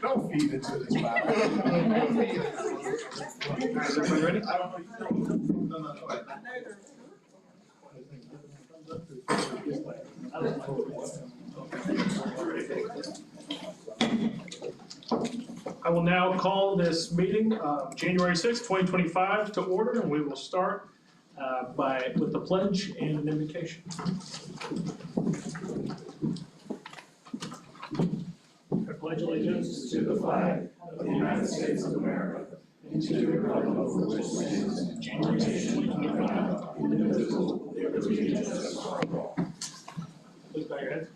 Don't feed into this battle. Is everybody ready? I will now call this meeting of January 6th, 2025 to order, and we will start with the pledge and an invocation. I pledge allegiance to the flag of the United States of America and to the republic for which it stands, one nation, under God, indivisible, with liberty and justice for all. Please bow your heads.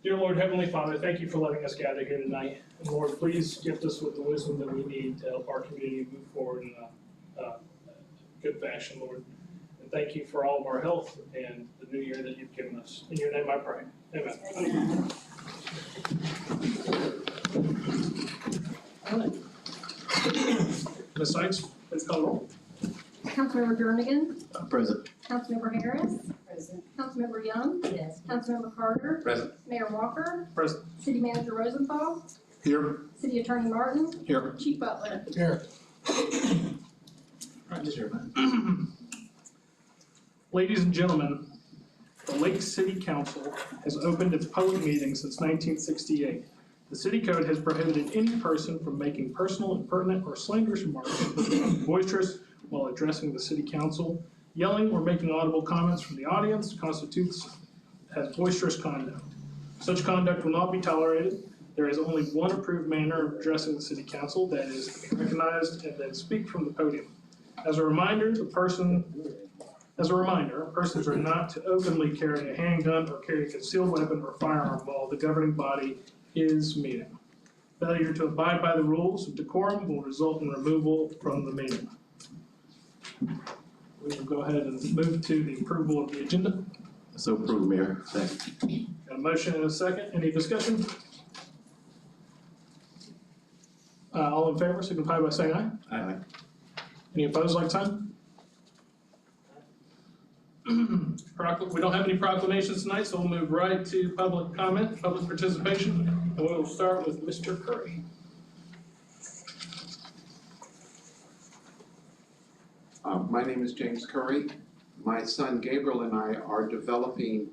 Dear Lord, Heavenly Father, thank you for letting us gather here tonight. And Lord, please gift us with the wisdom that we need to help our community move forward in a good fashion, Lord. And thank you for all of our health and the new year that you've given us. In your name I pray. Amen. All right. Ms. Sykes, please call the roll. Councilmember Jernigan? Present. Councilmember Harris? Present. Councilmember Young? Yes. Councilmember Carter? Present. Mayor Walker? Present. City Manager Rosenthal? Here. City Attorney Martin? Here. Chief Butler? Here. All right. Ladies and gentlemen, the Lake City Council has opened its public meeting since 1968. The city code has prohibited any person from making personal, impertinent, or slanderous remarks, boisterous while addressing the city council. Yelling or making audible comments from the audience constitutes as boisterous conduct. Such conduct will not be tolerated. There is only one approved manner of addressing the city council, that is to be recognized and then speak from the podium. As a reminder, persons are not to openly carry a handgun or carry a concealed weapon or firearm while the governing body is meeting. Failure to abide by the rules of decorum will result in removal from the meeting. We will go ahead and move to the approval of the agenda. So approved, Mayor. Second. Got a motion and a second. Any discussion? All in favor, signify by saying aye. Aye. Any opposed, like sign? We don't have any proclamations tonight, so we'll move right to public comment, public participation, and we will start with Mr. Curry. My name is James Curry. My son Gabriel and I are developing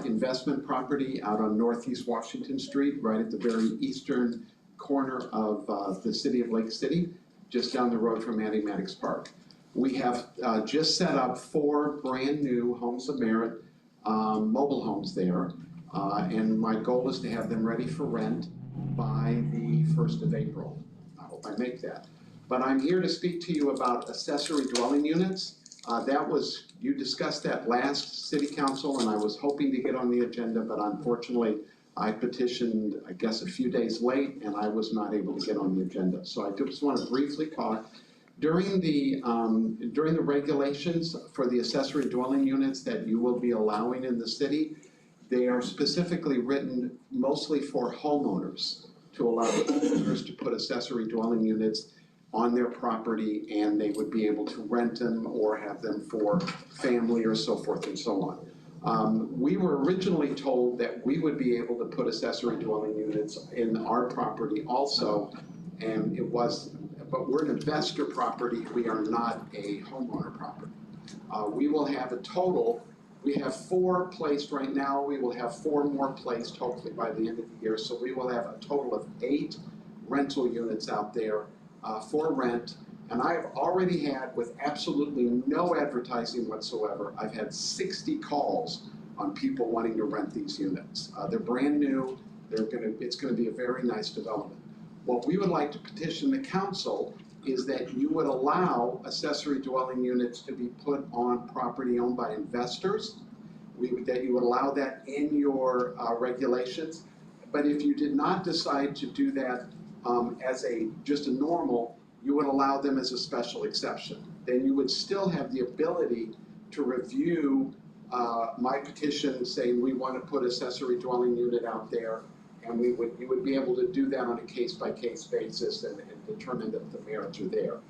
investment property out on Northeast Washington Street, right at the very eastern corner of the city of Lake City, just down the road from Matty Maddox Park. We have just set up 4 brand new Homes of Merit mobile homes there, and my goal is to have them ready for rent by the 1st of April. I hope I make that. But I'm here to speak to you about accessory dwelling units. You discussed that last city council, and I was hoping to get on the agenda, but unfortunately I petitioned, I guess, a few days late, and I was not able to get on the agenda. So I just want to briefly talk. During the regulations for the accessory dwelling units that you will be allowing in the city, they are specifically written mostly for homeowners, to allow homeowners to put accessory dwelling units on their property, and they would be able to rent them or have them for family or so forth and so on. We were originally told that we would be able to put accessory dwelling units in our property also, and but we're an investor property, we are not a homeowner property. We will have a total, we have 4 placed right now, we will have 4 more placed hopefully by the end of the year, so we will have a total of 8 rental units out there for rent. And I have already had, with absolutely no advertising whatsoever, I've had 60 calls on people wanting to rent these units. They're brand new, it's gonna be a very nice development. What we would like to petition the council is that you would allow accessory dwelling units to be put on property owned by investors. That you would allow that in your regulations. But if you did not decide to do that as just a normal, you would allow them as a special exception. Then you would still have the ability to review my petition saying we want to put accessory dwelling unit out there, and you would be able to do that on a case-by-case basis and determine that the merits are there.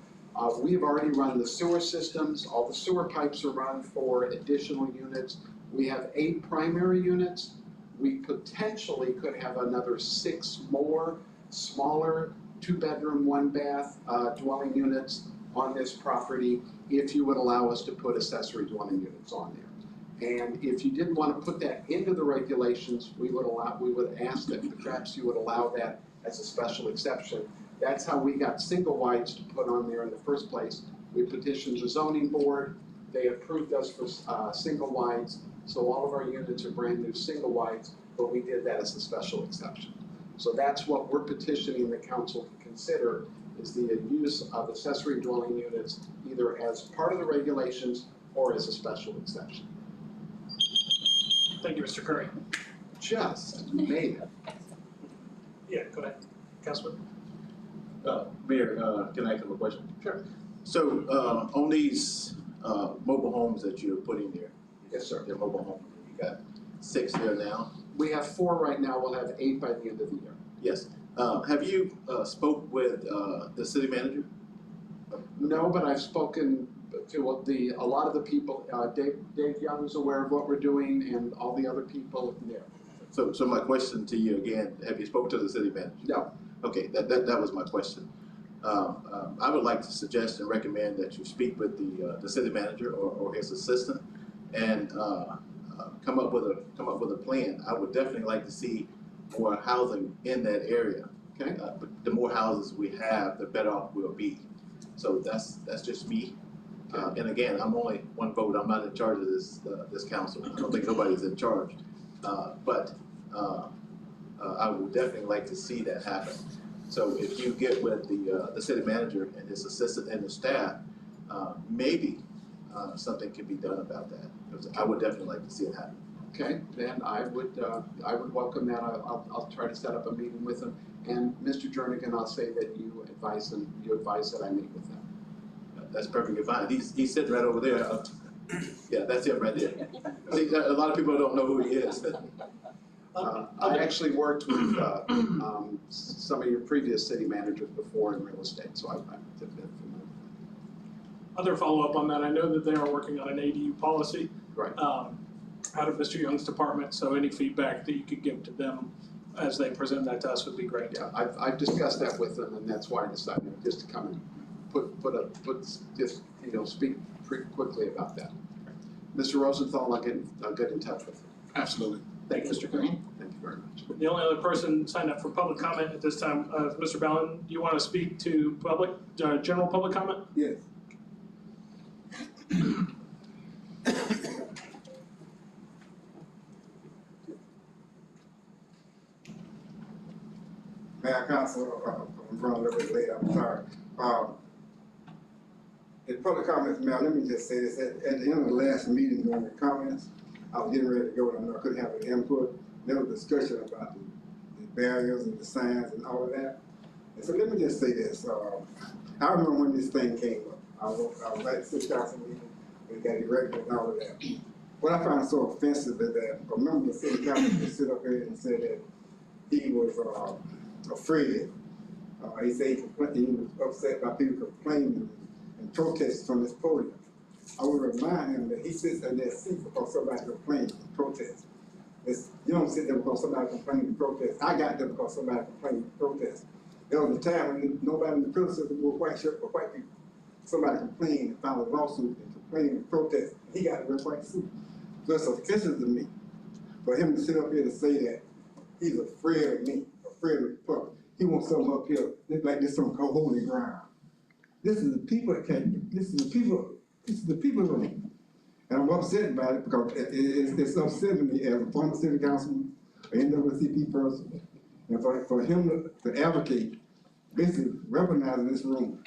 We have already run the sewer systems. All the sewer pipes are run for additional units. We have 8 primary units. we potentially could have another 6 more smaller 2-bedroom, 1-bath dwelling units on this property if you would allow us to put accessory dwelling units on there. And if you didn't want to put that into the regulations, we would ask that perhaps you would allow that as a special exception. That's how we got single wides to put on there in the first place. We petitioned the zoning board, they approved us for single wides, so all of our units are brand new single wides, but we did that as a special exception. So that's what we're petitioning the council to consider, is the use of accessory dwelling units either as part of the regulations or as a special exception. Thank you, Mr. Curry. Just made it. Yeah, go ahead, Councilman. Mayor, can I ask him a question? Sure. So, on these, mobile homes that you're putting there, Yes, sir. they're mobile homes, you got 6 there now? We have 4 right now, we'll have 8 by the end of the year. Yes. Have you, spoke with, the city manager? No, but I've spoken to a lot of the people, Dave Young is aware of what we're doing and all the other people there. So my question to you again, have you spoken to the city manager? No, Okay, that was my question. I would like to suggest and recommend that you speak with the city manager or his assistant and come up with a plan. I would definitely like to see more housing in that area. okay, But the more houses we have, the better off we'll be. So that's just me. And again, I'm only one vote. I'm not in charge of this council. I don't think nobody's in charge. But I would definitely like to see that happen. So if you get with the city manager and his assistant and the staff, maybe something can be done about that. Because I would definitely like to see it happen. okay, then I would welcome that. I'll try to set up a meeting with them. And Mr. Jernigan, I'll say that you advise that I meet with them. That's perfectly fine. He's sitting right over there. Yeah, that's him right there. See, a lot of people don't know who he is. I actually worked with some of your previous city managers before in real estate, so I'm a bit familiar. Other follow-up on that, I know that they are working on an ADU policy. Right. Out of Mr. Young's department, so any feedback that you could give to them as they present that to us would be great. Yeah, I've discussed that with them, and that's why I decided just to come and speak pretty quickly about that. Mr. Rosenthal, I'll get in touch with you. Absolutely. Thank you, Mr. Curry. Thank you very much. The only other person signed up for public comment at this time, Mr. Ballin, do you want to speak to general public comment? Yes. Mayor, Council, I'm running a little bit late, I'm sorry. In public comments, Mayor, let me just say this, at the end of the last meeting during the comments, I was getting ready to go and I know I couldn't have an input. There was discussion about the barriers and the signs and all of that. And so let me just say this, I remember when this thing came up. I was at the city council meeting, we got erected and all of that. What I found so offensive is that a member of the city council just sit up here and said that he was afraid. He said he was upset by people complaining and protesting from this podium. I would remind him that he sits in that seat because somebody complained and protest. You don't sit there because somebody complained and protest. I got there because somebody complained and protest. There was a time when nobody in the criticism was white shirt for white people. Somebody complained and filed a lawsuit and complained and protest. He got a red white suit. So it's offensive to me for him to sit up here to say that he's afraid of me, afraid of the public. He wants something up here like this on holy ground. This is the people that came. This is the people room. And I'm upset about it because it's upsetting me as a former city councilman, an NAACP person, and for him to advocate, basically recognizing this room.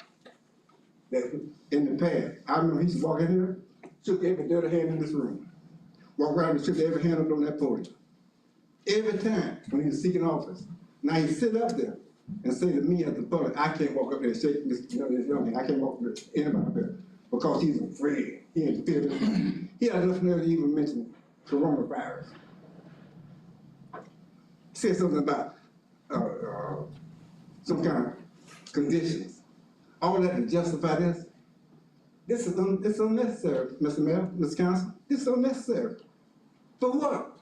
That in the past, I remember he used to walk in here, shook every dirty hand in this room. Walk around and shook every hand up on that podium. Every time when he was seeking office. Now he sit up there and say to me as the public, I can't walk up there and shake this young man, I can't walk up there to anybody up there because he's afraid. He ain't feeling. He had nothing to even mention coronavirus. He said something about some kind of conditions. All that to justify this. This is unnecessary, Mr. Mayor, Mr. Council. This is unnecessary. For what?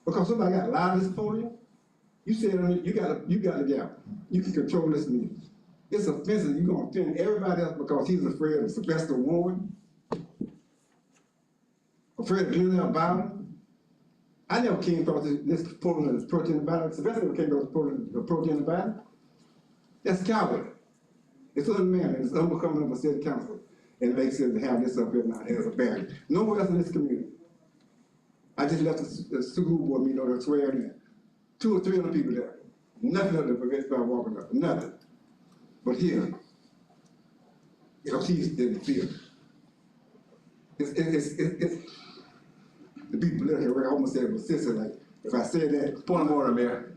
Because somebody got loud at this podium, you said, you got a gap. You can control this meeting. It's offensive, you're gonna offend everybody else because he's afraid of Sylvester Warren, afraid of Glenn Biden. I never came across this podium that's approaching the Biden. Sylvester never came across this podium that's approaching the Biden. That's cowardly. It's unmanly, it's unbecoming of a city council. And it makes sense to have this up here now as a barrier. Nowhere else in this community. I just left the school board meeting over there swearing in. 200 or 300 people there. Nothing up to prevent people walking up, nothing. But here, because he's in the field. It's the be political, I almost said it was sister, like, if I said that. Point of order, Mayor.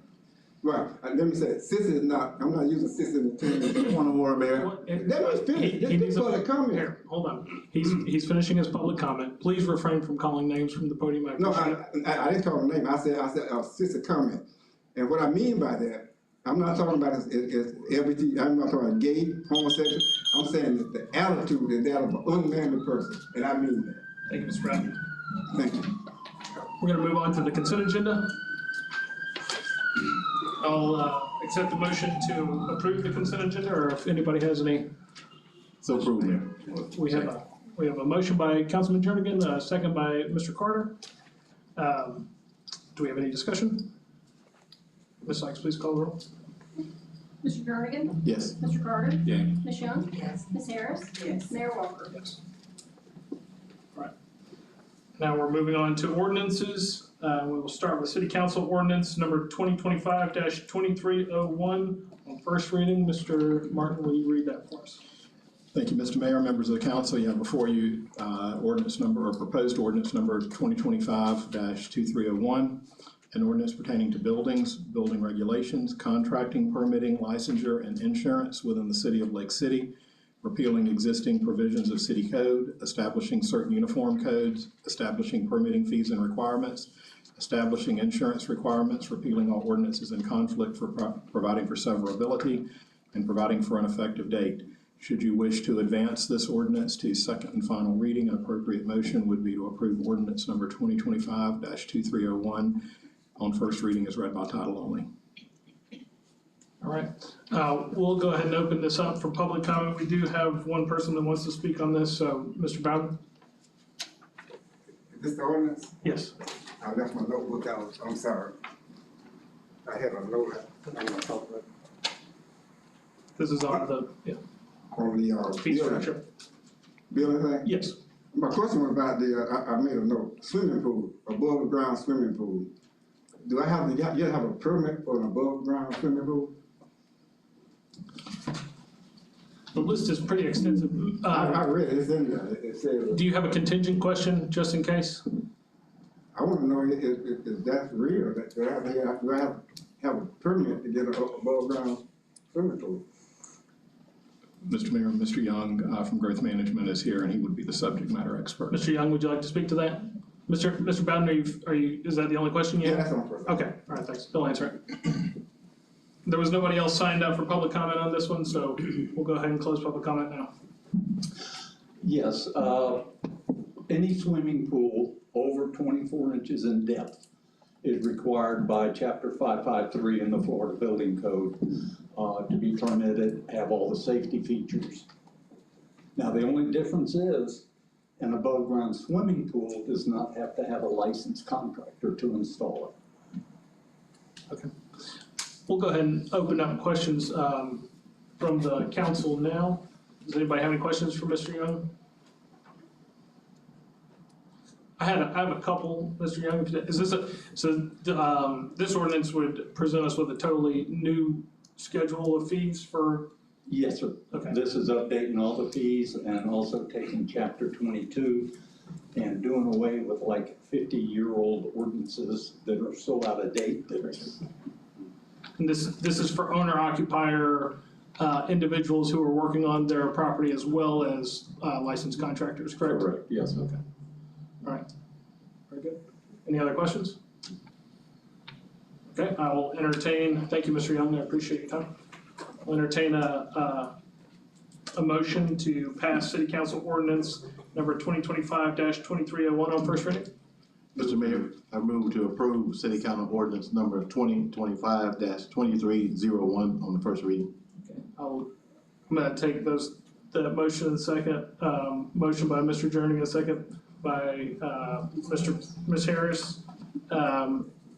Right, let me say, sister is not, I'm not using sister in the term. Point of order, Mayor. Let me finish, He needs this public comment. Here, hold on. He's finishing his public comment. Please refrain from calling names from the podium. I No, appreciate it. I didn't call her name, I said, sister comment. And what I mean by that, I'm not talking about is everything, I'm not talking about gay, homosexual, I'm saying that the attitude is that of an unmanly person, and I mean that. Thank you, Mr. Brown. Thank you. We're gonna move on to the consent agenda. I'll accept the motion to approve the consent agenda, or if anybody has any. So approved, Mayor. We have a motion by Councilman Jernigan, a second by Mr. Carter. Do we have any discussion? Ms. Sykes, please call the roll. Mr. Jernigan? Yes. Mr. Carter? Yeah. Ms. Young? Yes. Ms. Harris? Yes. Mayor Walker? Yes. All right. Now we're moving on to ordinances. We will start with City Council Ordinance number 2025-2301 on first reading. Mr. Martin, will you read that for us? Thank you, Mr. Mayor, members of the council. You have before you ordinance number, or proposed ordinance number 2025-2301, an ordinance pertaining to buildings, building regulations, contracting, permitting, licensure, and insurance within the city of Lake City, repealing existing provisions of city code, establishing certain uniform codes, establishing permitting fees and requirements, establishing insurance requirements, repealing all ordinances in conflict for providing for severability, and providing for an effective date. Should you wish to advance this ordinance to second and final reading, an appropriate motion would be to approve ordinance number 2025-2301 on first reading as read by title only. All right, we'll go ahead and open this up for public comment. We do have one person that wants to speak on this, so Mr. Bowden? Is this the ordinance? Yes. I left my notebook out, I'm sorry. I had a note, I'm gonna talk about This is on the, on the, fee structure. building thing. Yes. My question was about the, I made a note, swimming pool, above ground swimming pool. Do I have to, you have a permit for an above ground swimming pool? The list is pretty extensive. I read it, it's in there, it says, Do you have a contingent question, just in case? I wanna know if that's real, that, do I have a permit to get an above ground swimming pool? Mr. Mayor, Mr. Young from Growth Management is here, and he would be the subject matter expert. Mr. Young, would you like to speak to that? Mr. Bowden, are you, is that the only question you Yeah, have? that's on first. Okay, all right, thanks. He'll answer it. There was nobody else signed up for public comment on this one, so we'll go ahead and close public comment now. Yes, any swimming pool over 24 inches in depth is required by Chapter 553 in the Florida Building Code to be permitted, have all the safety features. Now, the only difference is an above-ground swimming pool does not have to have a licensed contractor to install it. Okay. We'll go ahead and open up questions from the council now. Does anybody have any questions for Mr. Young? I have a couple, Mr. Young. Is this this ordinance would present us with a totally new schedule of fees for? Yes, sir. Okay. This is updating all the fees and also taking Chapter 22 and doing away with like 50-year-old ordinances that are so out of date that And this is for owner-occupier individuals who are working on their property as well as licensed contractors, correct? correct, yes, sir. Okay. All right. Very good. Any other questions? Okay, I will entertain, thank you, Mr. Young, I appreciate your time. I'll entertain a motion to pass City Council Ordinance number 2025-2301 on first reading. Mr. Mayor, I move to approve City Council Ordinance number 2025-2301 on the first reading. Okay, I'm gonna take that motion in a second. Motion by Mr. Jernigan, a second by, Ms. Harris.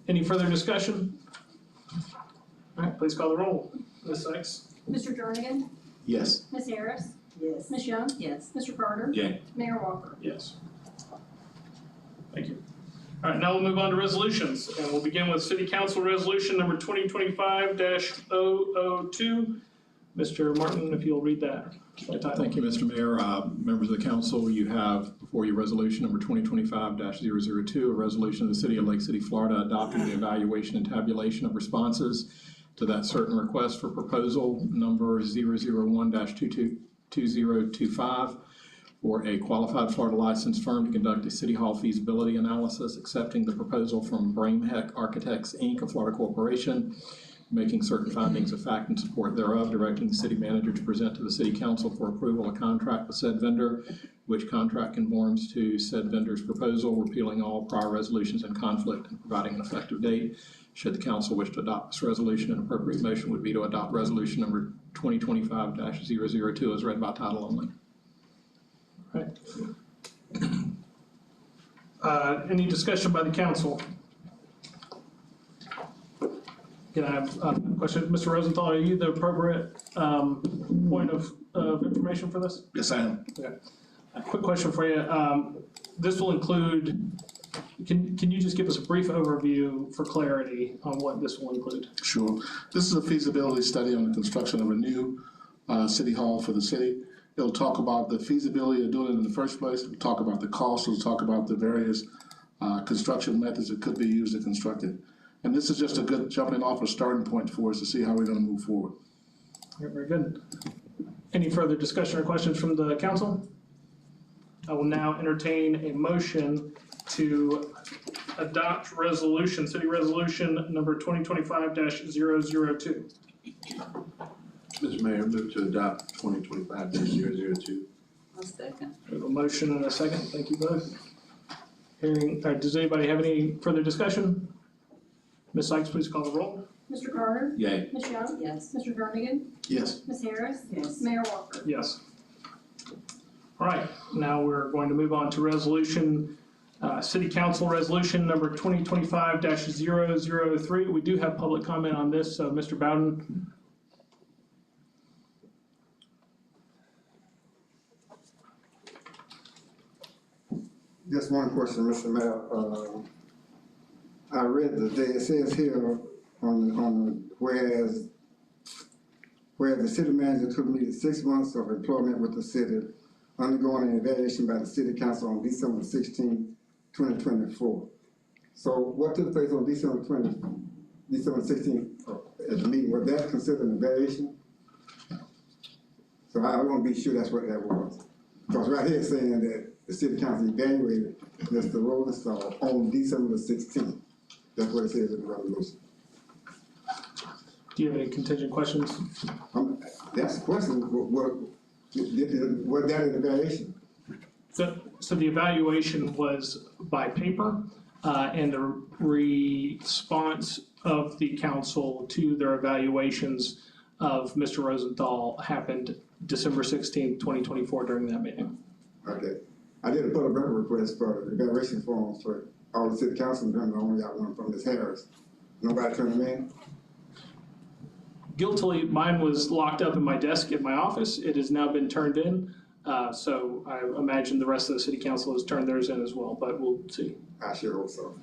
Any further discussion? All right, please call the roll. Ms. Sykes? Mr. Jernigan? Yes. Ms. Harris? Yes. Ms. Young? Yes. Mr. Carter? Yay. Mayor Walker? Yes. Thank you. All right, now we'll move on to resolutions, and we'll begin with City Council Resolution number 2025-002. Mr. Martin, if you'll read that by title. Thank you, Mr. Mayor. Members of the council, you have before you resolution number 2025-002, a resolution of the City of Lake City, Florida, adopting the evaluation and tabulation of responses to that certain request for proposal number 001-2025 for a qualified Florida licensed firm to conduct a City Hall feasibility analysis, accepting the proposal from Brameheck Architects, Inc., a Florida corporation, making certain findings of fact in support thereof, directing the city manager to present to the city council for approval a contract with said vendor, which contract conforms to said vendor's proposal, repealing all prior resolutions in conflict and providing an effective date. Should the council wish to adopt this resolution, an appropriate motion would be to adopt resolution number 2025-002 as read by title only. All right. Any discussion by the council? Can I have a question? Mr. Rosenthal, are you the appropriate point of information for this? Yes, I am. Okay. A quick question for you. This will include, can you just give us a brief overview for clarity on what this will include? Sure. This is a feasibility study on the construction of a new city hall for the city. It'll talk about the feasibility of doing it in the first place. It'll talk about the cost. It'll talk about the various construction methods that could be used to construct it. And this is just a good jumping off or starting point for us to see how we're going to move forward. All right, very good. Any further discussion or questions from the council? I will now entertain a motion to adopt city resolution number 2025-002. Mr. Mayor, move to adopt 2025-002. I'll second. We have a motion and a second. Thank you both. Does anybody have any further discussion? Ms. Sykes, please call the roll. Mr. Carter? Yay. Ms. Young? Yes. Mr. Jernigan? Yes. Ms. Harris? Yes. Mayor Walker? Yes. All right, now we're going to move on to resolution, City Council Resolution number 2025-003. We do have public comment on this, so Mr. Bowden. Just one question, Mr. Mayor. I read it says here on whereas the city manager completed 6 months of employment with the city, undergoing an evaluation by the city council on December 16, 2024. So what took place on December 16 at the meeting, was that considered an evaluation? So I want to be sure that's what that was. Because right here it's saying that the city council evaluated Mr. Rosenthal on December 16th. That's what it says in the resolution. Do you have any contingent questions? That's the question, was that an evaluation? So the evaluation was by paper, and the response of the council to their evaluations of Mr. Rosenthal happened December 16th, 2024 during that meeting. Okay. I did a public record request for evaluation forms for all the city council members. I only got one from Ms. Harris. Nobody turned them in? Guiltily, mine was locked up in my desk in my office. It has now been turned in. So I imagine the rest of the city council has turned theirs in as well, but we'll see. I sure hope so.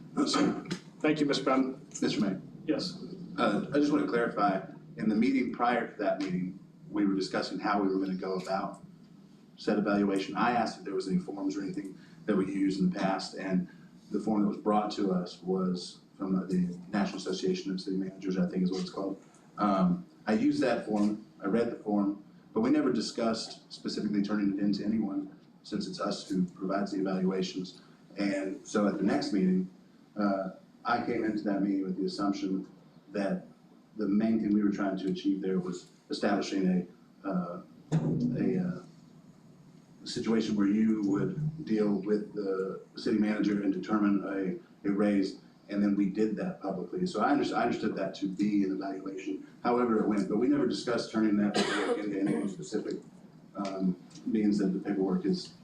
Thank you, Mr. Bowden. Mr. Mayor, Yes. I just want to clarify, in the meeting prior to that meeting, we were discussing how we were going to go about said evaluation. I asked if there was any forms or anything that we used in the past, and the form that was brought to us was from the National Association of City Managers, I think is what it's called. I used that form, I read the form, but we never discussed specifically turning it into anyone, since it's us who provides the evaluations. And so at the next meeting, I came into that meeting with the assumption that the main thing we were trying to achieve there was establishing a situation where you would deal with the city manager and determine a raise, and then we did that publicly. So I understood that to be an evaluation, however it went, but we never discussed turning that paperwork into anything specific. Means that the paperwork is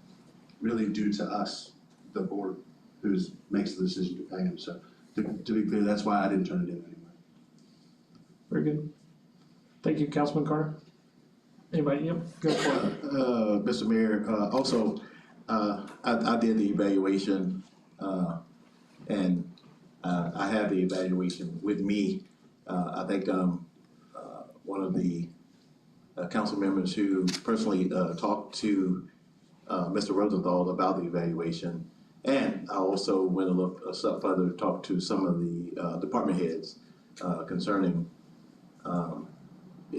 really due to us, the board, who makes the decision to pay him. So to be clear, that's why I didn't turn it in anyway. Very good. Thank you, Councilman Carter. Anybody? Yep, go for it. Mr. Mayor, also, I did the evaluation, and I have the evaluation with me. I think one of the council members who personally talked to Mr. Rosenthal about the evaluation. And I also went a step further to talk to some of the department heads concerning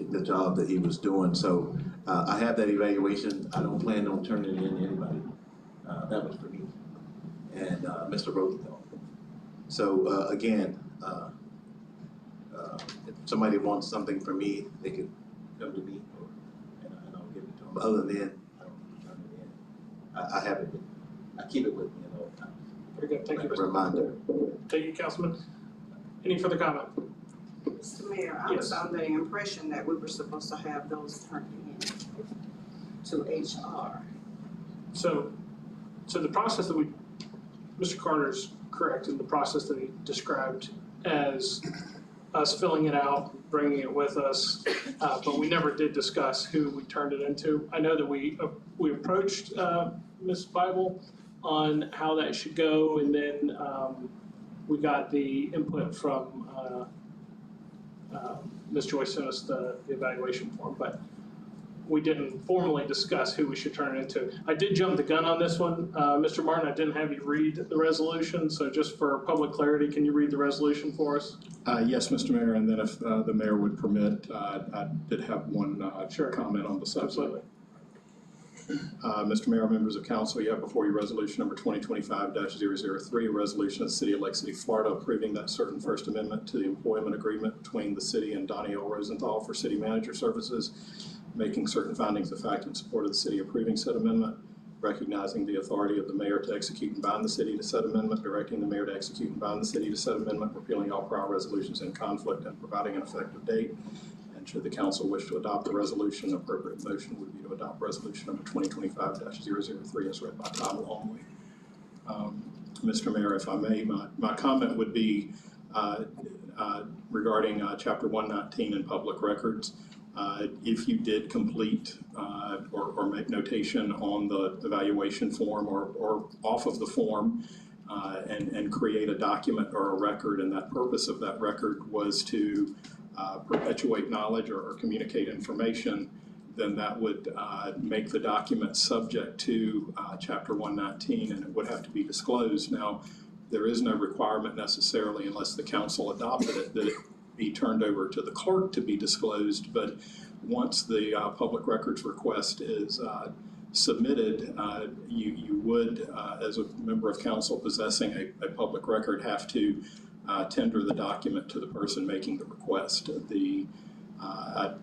the job that he was doing. So I have that evaluation. I don't plan on turning it in to anybody. That was for me and Mr. Rosenthal. So again, if somebody wants something from me, they could come to me and I'll give it to them. But other than that, I don't turn it in. I have it. I keep it with me at all times. Very good. Thank you, Like a Mr. reminder. Thank you, Councilman. Any further comment? Mr. Mayor, I was under the impression that we were supposed to have those turned in to HR. So the process that Mr. Carter's correct in the process that he described as us filling it out, bringing it with us, but we never did discuss who we turned it into. I know that we approached Ms. Bible on how that should go, and then we got the input from Ms. Joyce sent us the evaluation form, but we didn't formally discuss who we should turn it into. I did jump the gun on this one. Mr. Martin, I didn't have you read the resolution, so just for public clarity, can you read the resolution for us? Yes, Mr. Mayor, and then if the mayor would permit, I did have one comment on the subject. Absolutely. Mr. Mayor, members of council, you have before you resolution number 2025-003, a resolution of the City of Lake City, Florida, approving that certain First Amendment to the employment agreement between the city and Donnie L. Rosenthal for city manager services, making certain findings of fact in support of the city approving said amendment, recognizing the authority of the mayor to execute and bind the city to said amendment, directing the mayor to execute and bind the city to said amendment, repealing all prior resolutions in conflict and providing an effective date. And should the council wish to adopt the resolution, an appropriate motion would be to adopt resolution number 2025-003 as read by title only. Mr. Mayor, if I may, my comment would be regarding Chapter 119 in public records. If you did complete or make notation on the evaluation form or off of the form and create a document or a record, and that purpose of that record was to perpetuate knowledge or communicate information, then that would make the document subject to Chapter 119, and it would have to be disclosed. Now, there is no requirement necessarily, unless the council adopted it, that it be turned over to the clerk to be disclosed, but once the public records request is submitted, you would, as a member of council possessing a public record, have to tender the document to the person making the request.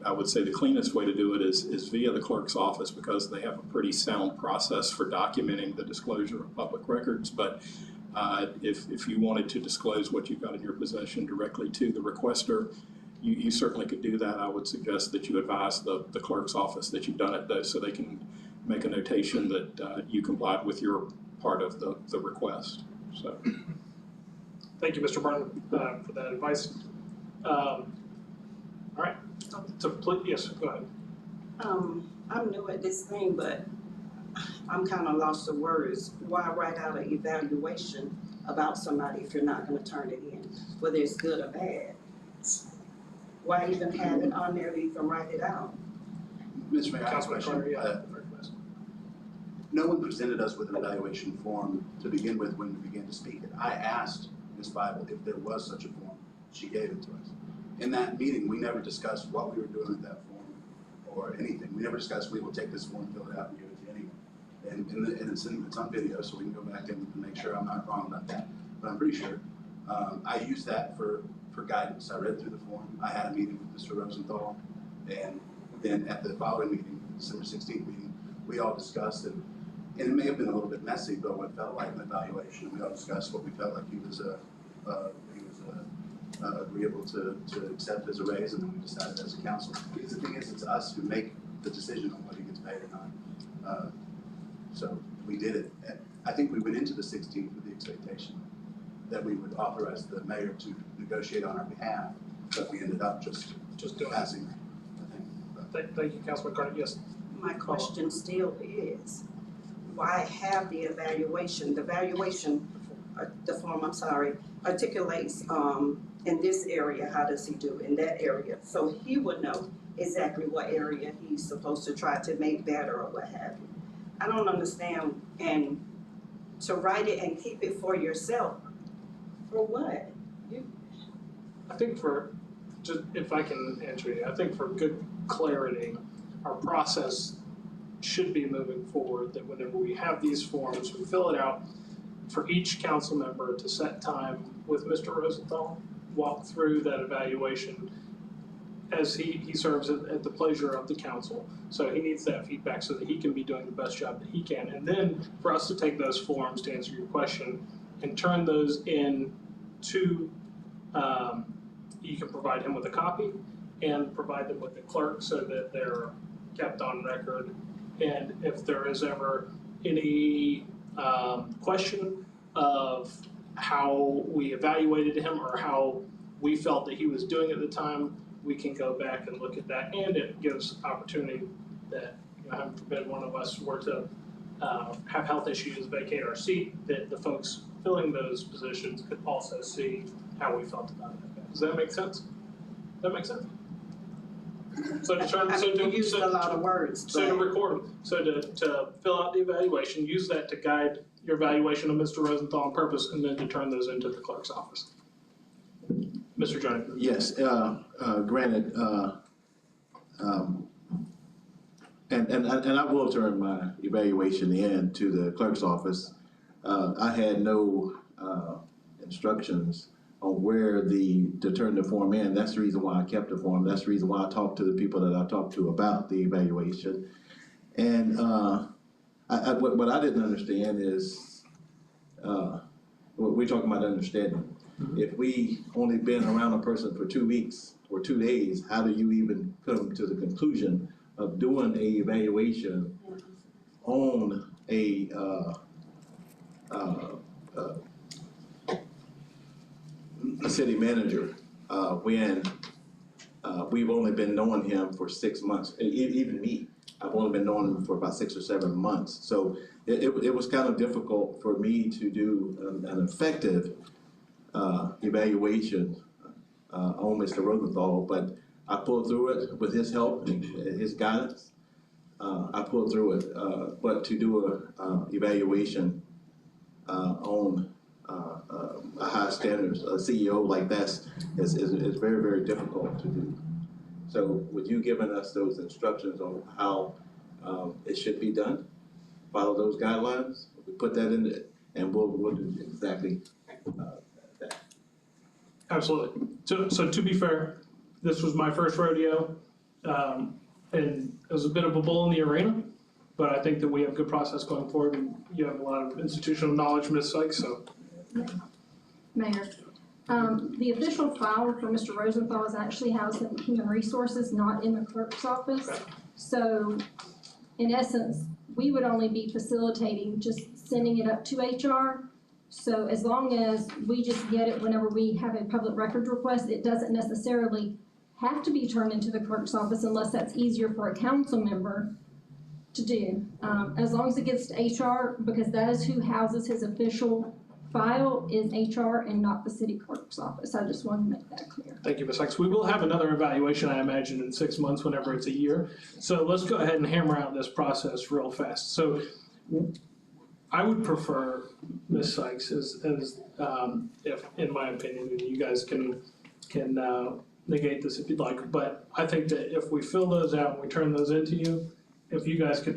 I would say the cleanest way to do it is via the clerk's office, because they have a pretty sound process for documenting the disclosure of public records. But if you wanted to disclose what you've got in your possession directly to the requester, you certainly could do that. I would suggest that you advise the clerk's office that you've done it, though, so they can make a notation that you complied with your part of the request. So. Thank you, Mr. Martin, for that advice. All right. So please, yes, go ahead. I'm new at this thing, but I'm kind of lost for words. Why write out an evaluation about somebody if you're not going to turn it in, whether it's good or bad? Why even have it on there if you can write it out? Mr. Mayor, I have a Councilman Carter, question. No one presented us with an evaluation form to begin with when we began to speak. I asked Ms. Bible if there was such a form. She gave it to us. In that meeting, we never discussed what we were doing with that form or anything. We never discussed, we will take this form, fill it out, and give it to anyone. And it's on video, so we can go back and make sure I'm not wrong about that. But I'm pretty sure. I used that for guidance. I read through the form. I had a meeting with Mr. Rosenthal. And then at the following meeting, December 16th meeting, we all discussed, and And it may have been a little bit messy, but what felt like an evaluation, we all discussed what we felt like he was agreeable to accept as a raise, and then we decided as a council. Because the thing is, it's us who make the decision on what he gets paid or not. So we did it. And I think we went into the 16th with the expectation that we would authorize the mayor to negotiate on our behalf, but we ended up just passing the thing. Thank you, Councilman Carter. Yes. My question still is, why have the evaluation? The evaluation, the form, I'm sorry, articulates, in this area, how does he do in that area? So he would know exactly what area he's supposed to try to make better or what have you. I don't understand, and to write it and keep it for yourself, for what? I think just if I can answer you, I think for good clarity, our process should be moving forward that whenever we have these forms, we fill it out for each council member to set time with Mr. Rosenthal, walk through that evaluation as he serves at the pleasure of the council. So he needs that feedback so that he can be doing the best job that he can. And then for us to take those forms, to answer your question, and turn those in to, you can provide him with a copy and provide them with the clerk so that they're kept on record. And if there is ever any question of how we evaluated him or how we felt that he was doing at the time, we can go back and look at that. And it gives opportunity that, heaven forbid, one of us were to have health issues, vacate our seat, that the folks filling those positions could also see how we felt about it. Does that make sense? Does that make sense? So to turn, You used a lot of words, so to but record them, so to fill out the evaluation, use that to guide your evaluation of Mr. Rosenthal on purpose, and then to turn those into the clerk's office. Mr. Johnny. Yes, granted, and I will turn my evaluation in to the clerk's office. I had no instructions on where to turn the form in. That's the reason why I kept the form. That's the reason why I talked to the people that I talked to about the evaluation. And what I didn't understand is, what we're talking about understanding. If we only been around a person for 2 weeks or 2 days, how do you even come to the conclusion of doing a evaluation on a city manager when we've only been knowing him for 6 months? Even me, I've only been knowing him for about 6 or 7 months. So it was kind of difficult for me to do an effective evaluation on Mr. Rosenthal, but I pulled through it with his help and his guidance. I pulled through it, but to do a evaluation on a high standards, a CEO like that is very, very difficult to do. So with you giving us those instructions on how it should be done, follow those guidelines, we put that in it, and we'll do exactly that. Absolutely. So to be fair, this was my first rodeo, and it was a bit of a bull in the arena, but I think that we have good process going forward, and you have a lot of institutional knowledge, Ms. Sykes, so. Mayor, the official file for Mr. Rosenthal is actually housed in Human Resources, not in the clerk's office. Okay. So in essence, we would only be facilitating just sending it up to HR. So as long as we just get it whenever we have a public records request, it doesn't necessarily have to be turned into the clerk's office unless that's easier for a council member to do. As long as it gets to HR, because that is who houses his official file, is HR and not the city clerk's office. I just wanted to make that clear. Thank you, Ms. Sykes. We will have another evaluation, I imagine, in 6 months, whenever it's a year. So let's go ahead and hammer out this process real fast. So I would prefer, Ms. Sykes, if, in my opinion, and you guys can negate this if you'd like, but I think that if we fill those out and we turn those into you, if you guys could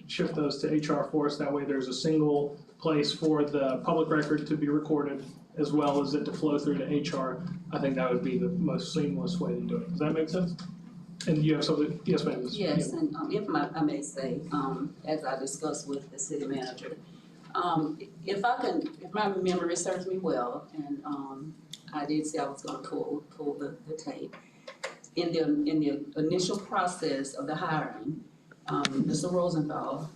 shift those to HR for us, that way there's a single place for the public record to be recorded as well as it to flow through to HR, I think that would be the most seamless way to do it. Does that make sense? And you have something, yes, ma'am. Ms. Yes, Young. and if I may say, as I discussed with the city manager, if my memory serves me well, and I did say I was gonna pull the tape. In the initial process of the hiring, Mr. Rosenthal,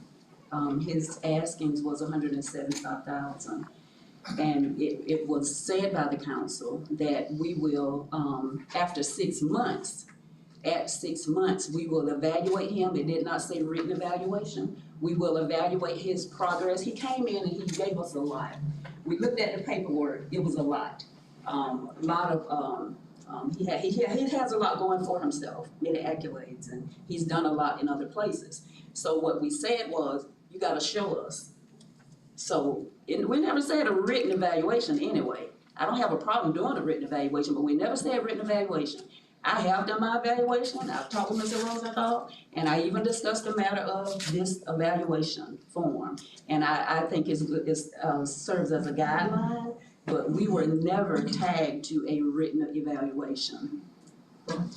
his askings was $175,000. And it was said by the council that we will, after 6 months, at 6 months, we will evaluate him. It did not say written evaluation. We will evaluate his progress. He came in and he gave us a lot. We looked at the paperwork, it was a lot. He has a lot going for himself, many accolades, and he's done a lot in other places. So what we said was, you gotta show us. So, we never said a written evaluation anyway. I don't have a problem doing a written evaluation, but we never said written evaluation. I have done my evaluation, I've talked with Mr. Rosenthal, and I even discussed the matter of this evaluation form. And I think it serves as a guideline, but we were never tagged to a written evaluation. All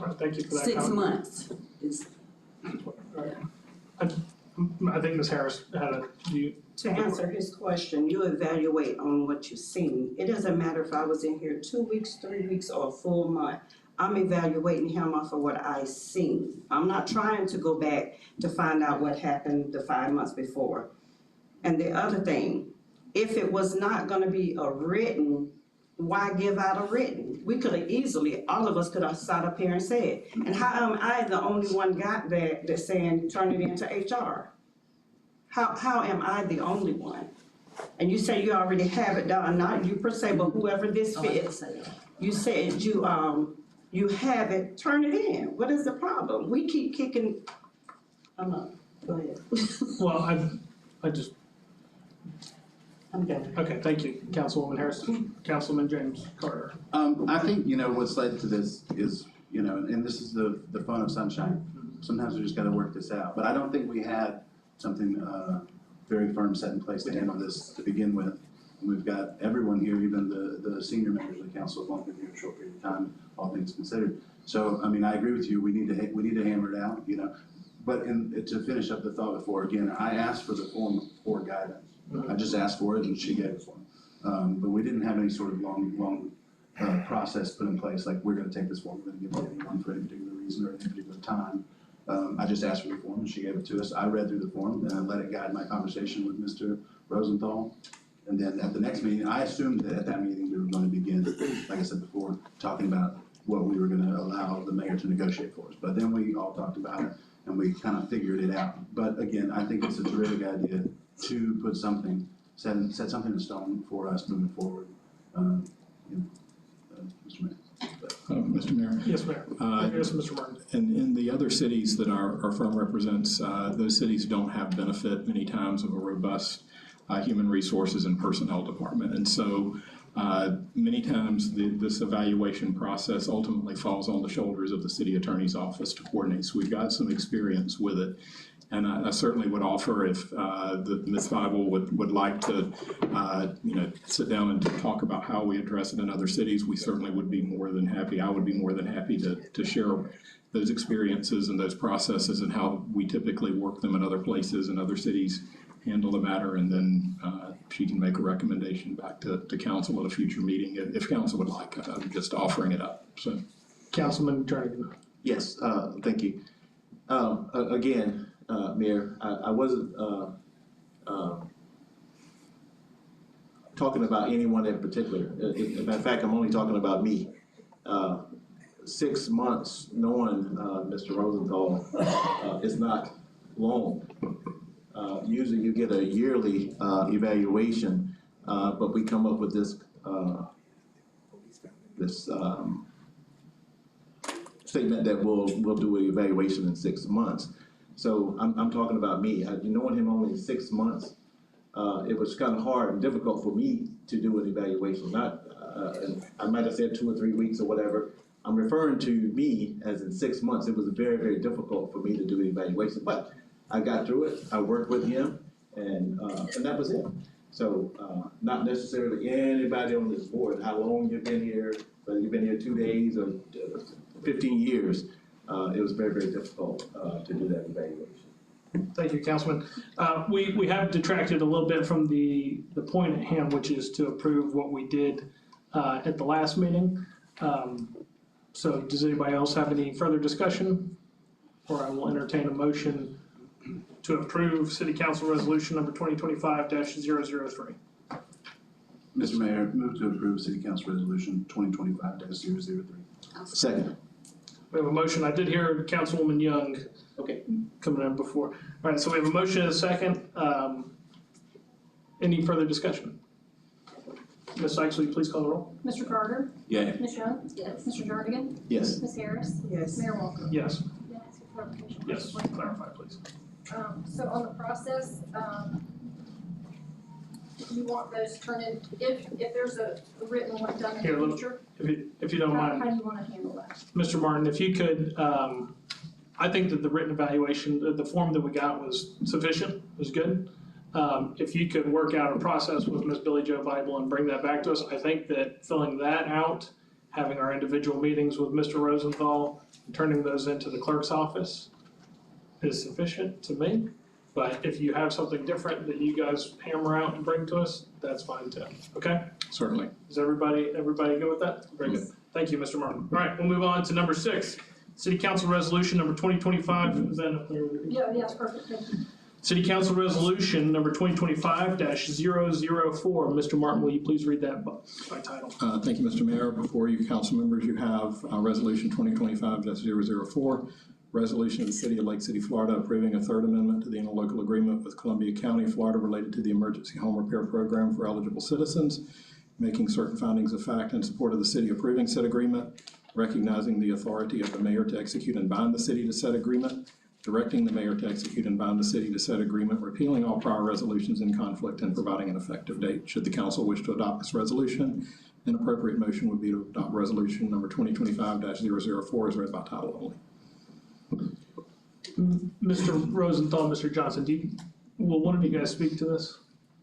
right, thank you for that. 6 months is. I think Ms. Harris had To answer his question, you evaluate on what you've seen. It doesn't matter if I was in here 2 weeks, 3 weeks, or a full month. I'm evaluating him off of what I seen. I'm not trying to go back to find out what happened the 5 months before. And the other thing, if it was not gonna be a written, why give out a written? We could have easily, all of us could have sat up here and said, and how am I the only one got that that's saying turn it into HR? How am I the only one? And you say you already have it done, not you per se, but whoever this fits. You said you have it, turn it in. What is the problem? We keep kicking, go ahead. well, I just, I'm done. okay, thank you, Councilwoman Harris. Councilman James Carter. I think, what's led to this is, and this is the fun of sunshine. Sometimes we just gotta work this out, but I don't think we had something, very firm set in place to handle this to begin with. And we've got everyone here, even the senior members of the council have only been here a short period of time, all things considered. So, I agree with you, we need to hammer it out, But to finish up the thought before, again, I asked for the form for guidance. I just asked for it and she gave it one. But we didn't have any sort of long process put in place, like we're gonna take this form, we're gonna give it to anyone for any particular reason or any particular time. I just asked for the form and she gave it to us. I read through the form and I let it guide my conversation with Mr. Rosenthal. And then at the next meeting, I assumed that at that meeting we were going to begin, like I said before, talking about what we were gonna allow the mayor to negotiate for us. But then we all talked about it and we kind of figured it out. But again, I think it's a terrific idea to put something, set something in stone for us moving forward. Mr. Mayor. Mr. Mayor. Yes, ma'am. Yes, Mr. Martin. And in the other cities that our firm represents, those cities don't have benefit many times of a robust human resources and personnel department. And so many times this evaluation process ultimately falls on the shoulders of the city attorney's office to coordinate. So we've got some experience with it. And I certainly would offer if Ms. Bible would like to, sit down and talk about how we address it in other cities, we certainly would be more than happy. I would be more than happy to share those experiences and those processes and how we typically work them in other places and other cities handle the matter, and then she can make a recommendation back to council at a future meeting if council would like. I'm just offering it up. So, Councilman Jernigan. Yes, thank you. Again, Mayor, I wasn't talking about anyone in particular. As a matter of fact, I'm only talking about me. 6 months knowing Mr. Rosenthal is not long. Usually you get a yearly evaluation, but we come up with this statement that we'll do an evaluation in 6 months. So I'm talking about me. Knowing him only 6 months, it was kind of hard and difficult for me to do an evaluation. I might have said 2 or 3 weeks or whatever. I'm referring to me as in 6 months. It was very, very difficult for me to do an evaluation, but I got through it. I worked with him, and that was it. So not necessarily anybody on this board, how long you've been here, whether you've been here 2 days or 15 years, it was very, very difficult to do that evaluation. Thank you, Councilman. We have detracted a little bit from the point at hand, which is to approve what we did at the last meeting. So does anybody else have any further discussion? Or I will entertain a motion to approve City Council Resolution number 2025-003. Mr. Mayor, move to approve City Council Resolution 2025-003. Second. We have a motion. I did hear Councilwoman Young Okay. coming in before. All right, so we have a motion and a second. Any further discussion? Ms. Sykes, will you please call the roll? Mr. Carter? Yay. Ms. Young? Yes. Mr. Jernigan? Yes. Ms. Harris? Yes. Mayor Walker? Yes. May I ask a clarification? Yes, clarify, please. So on the process, you want those turned in, if there's a written one done in Here, the look. future, If you don't mind. how do you wanna handle that? Mr. Martin, if you could, I think that the written evaluation, the form that we got was sufficient, was good. If you could work out a process with Ms. Billy Jo Bible and bring that back to us, I think that filling that out, having our individual meetings with Mr. Rosenthal, and turning those into the clerk's office is sufficient to me. But if you have something different that you guys hammer out and bring to us, that's fine too, okay? Certainly. Is everybody go with that? Very good. Thank you, Mr. Martin. All right, we'll move on to number 6. City Council Resolution number 2025, is that up there? Yeah, it's perfect, thank you. City Council Resolution number 2025-004. Mr. Martin, will you please read that by title? Thank you, Mr. Mayor. Before you, council members, you have Resolution 2025-004, resolution of the City of Lake City, Florida, approving a third amendment to the interlocal agreement with Columbia County, Florida, related to the emergency home repair program for eligible citizens, making certain findings of fact in support of the city approving said agreement, recognizing the authority of the mayor to execute and bind the city to said agreement, directing the mayor to execute and bind the city to said agreement, repealing all prior resolutions in conflict, and providing an effective date. Should the council wish to adopt this resolution, an appropriate motion would be to adopt resolution number 2025-004 as read by title only. Mr. Rosenthal, Mr. Johnson, will one of you guys speak to this,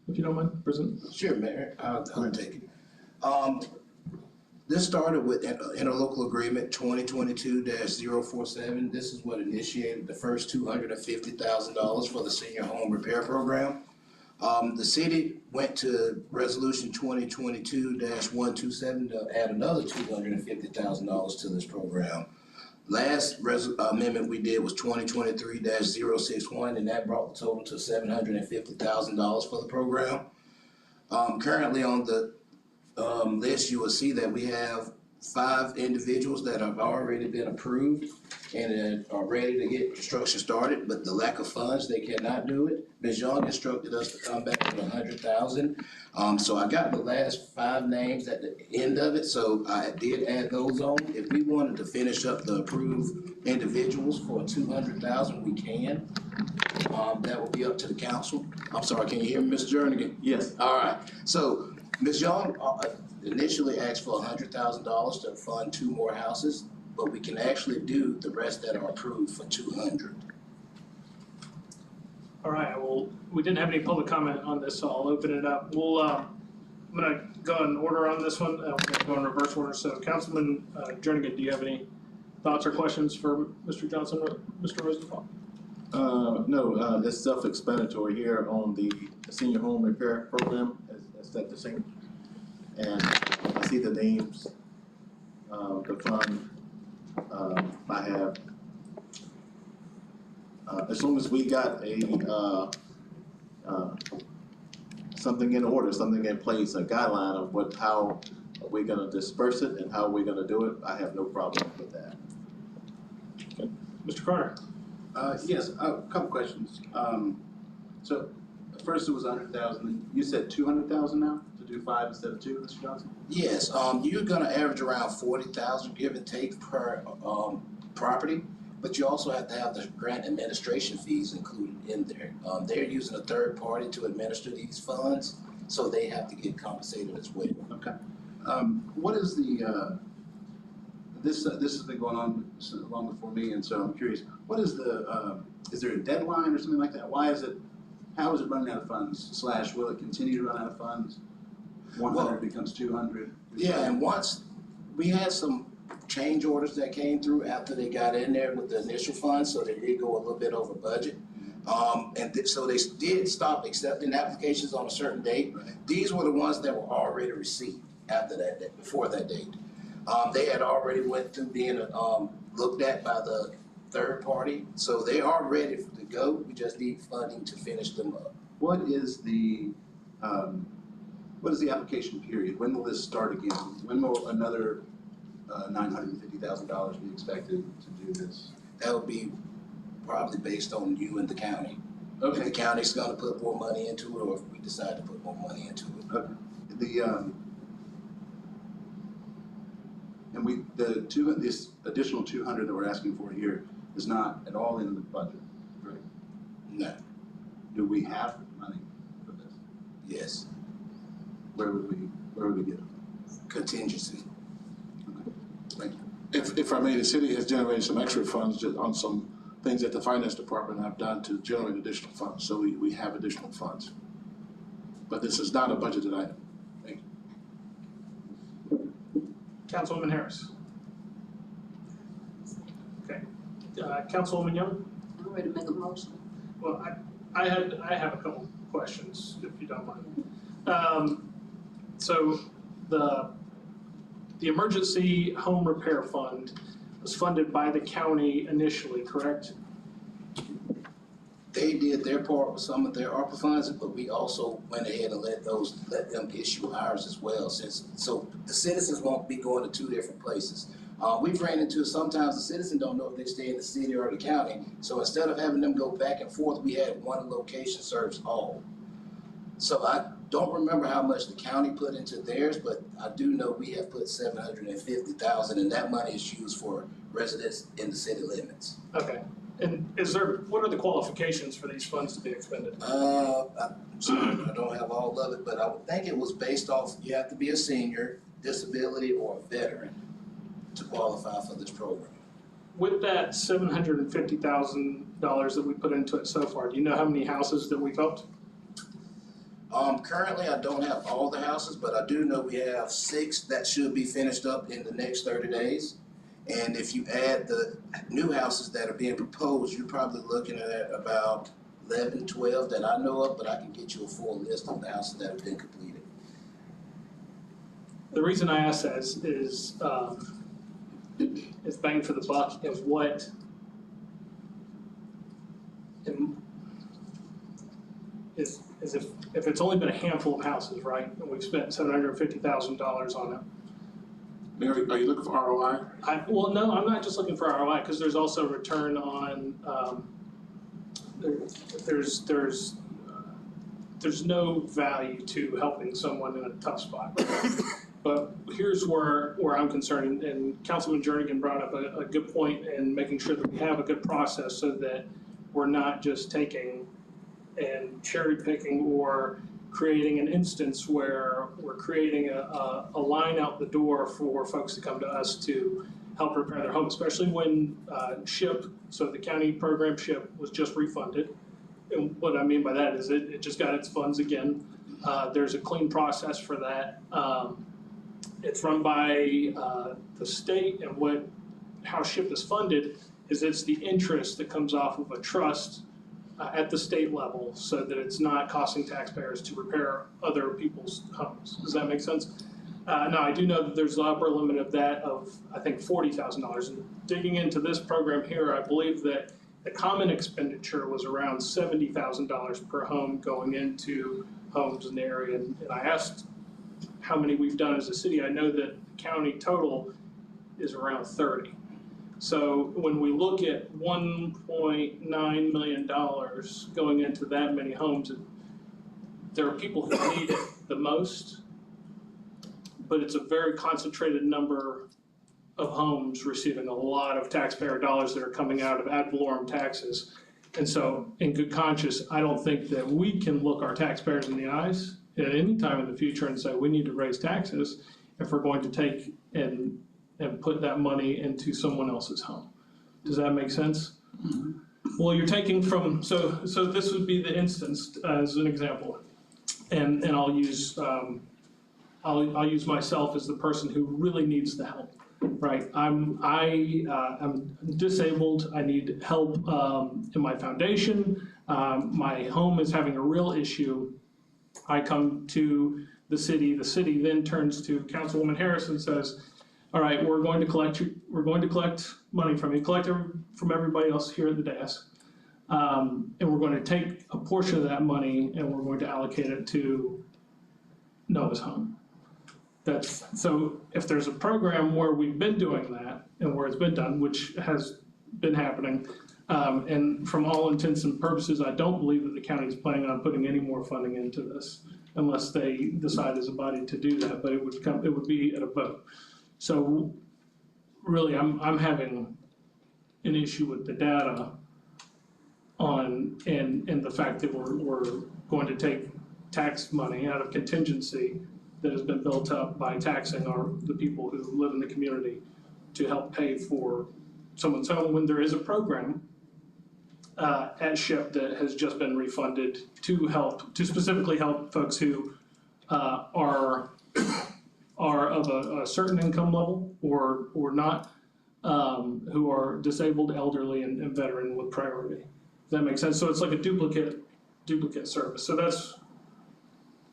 if you don't mind, President? Sure, Mayor, I'll take it. This started with interlocal agreement 2022-047. This is what initiated the first $250,000 for the senior home repair program. The city went to resolution 2022-127 to add another $250,000 to this program. Last amendment we did was 2023-061, and that brought the total to $750,000 for the program. Currently on the list, you will see that we have 5 individuals that have already been approved and are ready to get construction started, but the lack of funds, they cannot do it. Ms. Young instructed us to come back with $100,000. So I got the last 5 names at the end of it, so I did add those on. If we wanted to finish up the approved individuals for $200,000, we can. That will be up to the council. I'm sorry, can you hear me, Mr. Jernigan? Yes. All right, so Ms. Young initially asked for $100,000 to fund 2 more houses, but we can actually do the rest that are approved for $200,000. All right, well, we didn't have any public comment on this, so I'll open it up. I'm gonna go in order on this one, we're gonna go in reverse order. So Councilman Jernigan, do you have any thoughts or questions for Mr. Johnson or Mr. Rosenthal? No, it's self-explanatory here on the senior home repair program, as that the same. And I see the names, the fund, I have. As long as we got something in order, something in place, a guideline of how are we gonna disperse it and how are we gonna do it, I have no problem with that. Okay. Mr. Carter? Yes, a couple questions. So first it was 100,000, you said 200,000 now to do 5 instead of 2, Mr. Johnson? Yes, you're gonna average around 40,000, give and take, per property, but you also have to have the grant administration fees included in there. They're using a third party to administer these funds, so they have to get compensated as well. Okay. What is the, this has been going on long before me, and so I'm curious, what is the, is there a deadline or something like that? Why is it, how is it running out of funds, / will it continue to run out of funds? 100 becomes 200? Yeah, and once, we had some change orders that came through after they got in there with the initial funds, so they did go a little bit over budget. So they did stop accepting applications on a certain date. These were the ones that were already received after that date, before that date. They had already went through being looked at by the third party, so they are ready to go. We just need funding to finish them up. What is the application period? When will this start again? When will another $950,000 be expected to do this? That would be probably based on you and the county. Okay. If the county's gonna put more money into it, or if we decide to put more money into it. Okay. This additional 200 that we're asking for here is not at all in the budget, right? No. Do we have money for this? Yes. Where would we get it? Contingency. Okay. Thank you. If I may, the city has generated some extra funds just on some things that the finance department have done to generate additional funds, so we have additional funds. But this is not a budgeted item. Thank you. Councilwoman Harris. Okay, Councilwoman Young? I'm ready to make a motion. Well, I have a couple questions, if you don't mind. So the emergency home repair fund was funded by the county initially, correct? They did their part with some of their ARPA funds, but we also went ahead and let them issue ours as well, so the citizens won't be going to two different places. We've ran into, sometimes the citizen don't know if they stay in the city or the county, so instead of having them go back and forth, we had one location serves all. So I don't remember how much the county put into theirs, but I do know we have put $750,000, and that money is used for residents in the city limits. Okay, and what are the qualifications for these funds to be expended? I'm sorry, I don't have all of it, but I would think it was based off, you have to be a senior, disability, or a veteran to qualify for this program. With that $750,000 that we put into it so far, do you know how many houses that we've helped? Currently, I don't have all the houses, but I do know we have 6 that should be finished up in the next 30 days. And if you add the new houses that are being proposed, you're probably looking at about 11, 12 that I know of, but I can get you a full list of the houses that have been completed. The reason I ask that is bang for the buck of what is if it's only been a handful of houses, right, and we've spent $750,000 on it. Mary, are you looking for ROI? Well, no, I'm not just looking for ROI, because there's also return on, there's no value to helping someone in a tough spot. But here's where I'm concerned, and Councilman Jernigan brought up a good point in making sure that we have a good process so that we're not just taking and cherry picking or creating an instance where we're creating a line out the door for folks to come to us to help repair their home, especially when SHIP, so the county program SHIP, was just refunded. And what I mean by that is it just got its funds again. There's a clean process for that. It's run by the state, and how SHIP is funded is it's the interest that comes off of a trust at the state level, so that it's not costing taxpayers to repair other people's homes. Does that make sense? Now, I do know that there's the upper limit of that of, I think, $40,000. And digging into this program here, I believe that the common expenditure was around $70,000 per home going into homes in the area. And I asked how many we've done as a city. I know that the county total is around 30. So when we look at $1.9 million going into that many homes, there are people who need it the most, but it's a very concentrated number of homes receiving a lot of taxpayer dollars that are coming out of ad valorem taxes. And so in good conscience, I don't think that we can look our taxpayers in the eyes at any time in the future and say we need to raise taxes if we're going to take and put that money into someone else's home. Does that make sense? Mm-hmm. Well, you're taking from, so this would be the instance as an example, and I'll use myself as the person who really needs the help. right? I'm disabled, I need help, in my foundation, my home is having a real issue. I come to the city then turns to Councilwoman Harris and says, all right, we're going to collect money from you, from everybody else here at the desk. And we're going to take a portion of that money and we're going to allocate it to Noah's Home. So if there's a program where we've been doing that and where it's been done, which has been happening, and from all intents and purposes, I don't believe that the county is planning on putting any more funding into this unless they decide as a body to do that, but it would be at a vote. So really, I'm having an issue with the data and the fact that we're going to take tax money out of contingency that has been built up by taxing the people who live in the community to help pay for someone's home when there is a program at SHIP that has just been refunded to specifically help folks who are of a certain income level or not, who are disabled, elderly, and veteran with priority. Does that make sense? So it's like a duplicate service. So that's,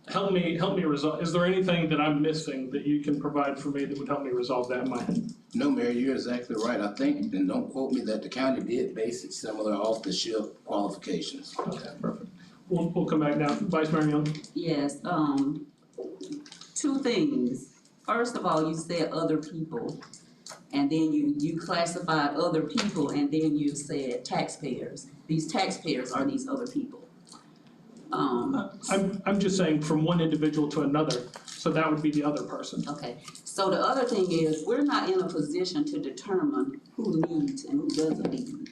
help me resolve. Is there anything that I'm missing that you can provide for me that would help me resolve that in my head? No, Mayor, you're exactly right. I think, and don't quote me, that the county did base it similar off the SHIP qualifications. Okay, perfect. We'll come back now. Vice Mayor Young? Yes, two things. First of all, you said other people, and then you classified other people, and then you said taxpayers. These taxpayers are these other people. I'm just saying from one individual to another, so that would be the other person. Okay, so the other thing is, we're not in a position to determine who needs and who doesn't need.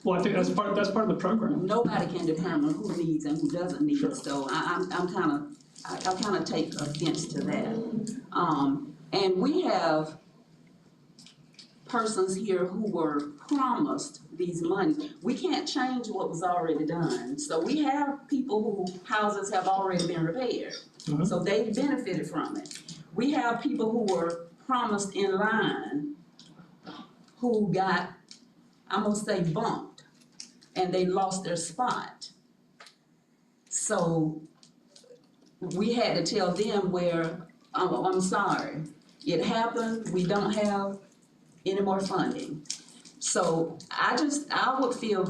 Well, I think that's part of the program. Nobody can determine who needs and who doesn't need, Sure. so I kind of take offense to that. And we have persons here who were promised these monies. We can't change what was already done. So we have people whose houses have already been repaired. Mhm. So they benefited from it. We have people who were promised in line who got, I'm gonna say, bumped, and they lost their spot. So we had to tell them where, I'm sorry, it happened, we don't have any more funding. So I would feel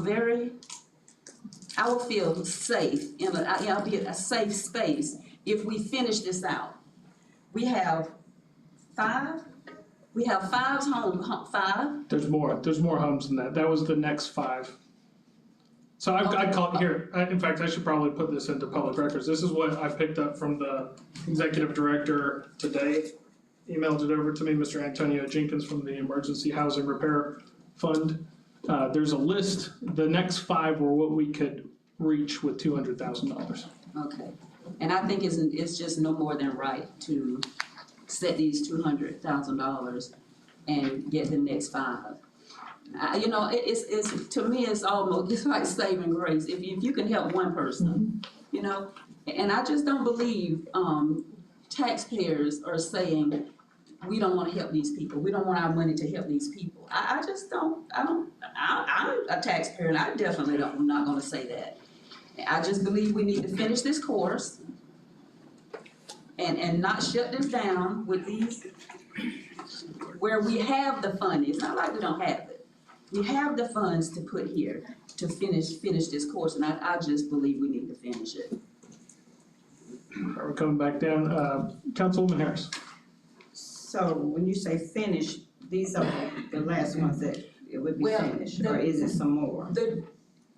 safe I'll be a safe space if we finish this out. We have five homes. There's more homes than that. That was the next 5. So I called here, in fact, I should probably put this into public records. This is what I picked up from the executive director today. Emailed it over to me, Mr. Antonio Jenkins from the Emergency Housing Repair Fund. There's a list. The next 5 were what we could reach with $200,000. Okay, and I think it's just no more than right to set these $200,000 and get the next 5. It's to me, it's like saving grace. If you can help one person, and I just don't believe taxpayers are saying, we don't want to help these people. We don't want our money to help these people. I'm a taxpayer, and I definitely I'm not going to say that. I just believe we need to finish this course and not shut this down with these, where we have the funding. It's not like we don't have it. We have the funds to put here to finish this course, and I just believe we need to finish it. We're coming back down. Councilwoman Harris. So when you say finish, these are the last ones that it would be finished, or is it some more?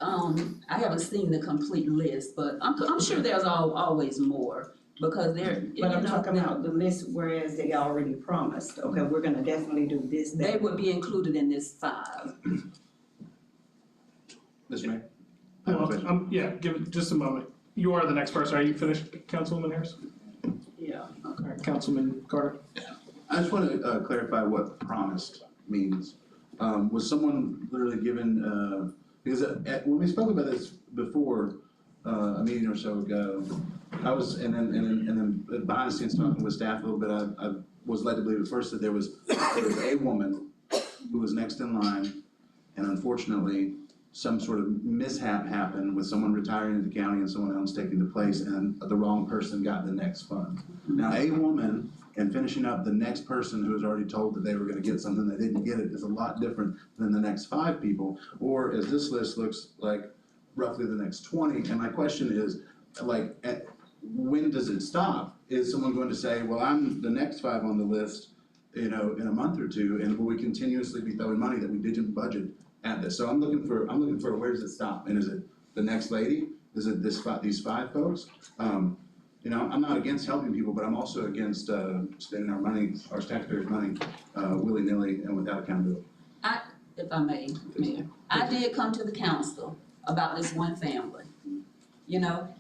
I haven't seen the complete list, but I'm sure there's always more, because But I'm talking about the list, whereas they already promised, okay, we're gonna definitely do this, that. They would be included in this 5. Mr. Mayor? Well, give it just a moment. You are the next person. Are you finished, Councilwoman Harris? Yeah. All right, Councilman Carter. I just want to clarify what promised means. Was someone literally given, because when we spoke about this before, a meeting or so ago, I was, and then behind the scenes talking with staff a little bit, was led to believe at first that there was a woman who was next in line, and unfortunately, some sort of mishap happened with someone retiring in the county and someone else taking the place, and the wrong person got the next fund. Now, a woman and finishing up the next person who was already told that they were gonna get something, they didn't get it, is a lot different than the next 5 people, or as this list looks like, roughly the next 20. And my question is, like, when does it stop? Is someone going to say, well, I'm the next 5 on the list, in a month or two, and will we continuously be throwing money that we didn't budget at this? So I'm looking for where does it stop? And is it the next lady? Is it these 5 folks? I'm not against helping people, but I'm also against spending our money, our taxpayers' money, willy-nilly and without accountability. If I may, Mayor, I did come to the council about this one family,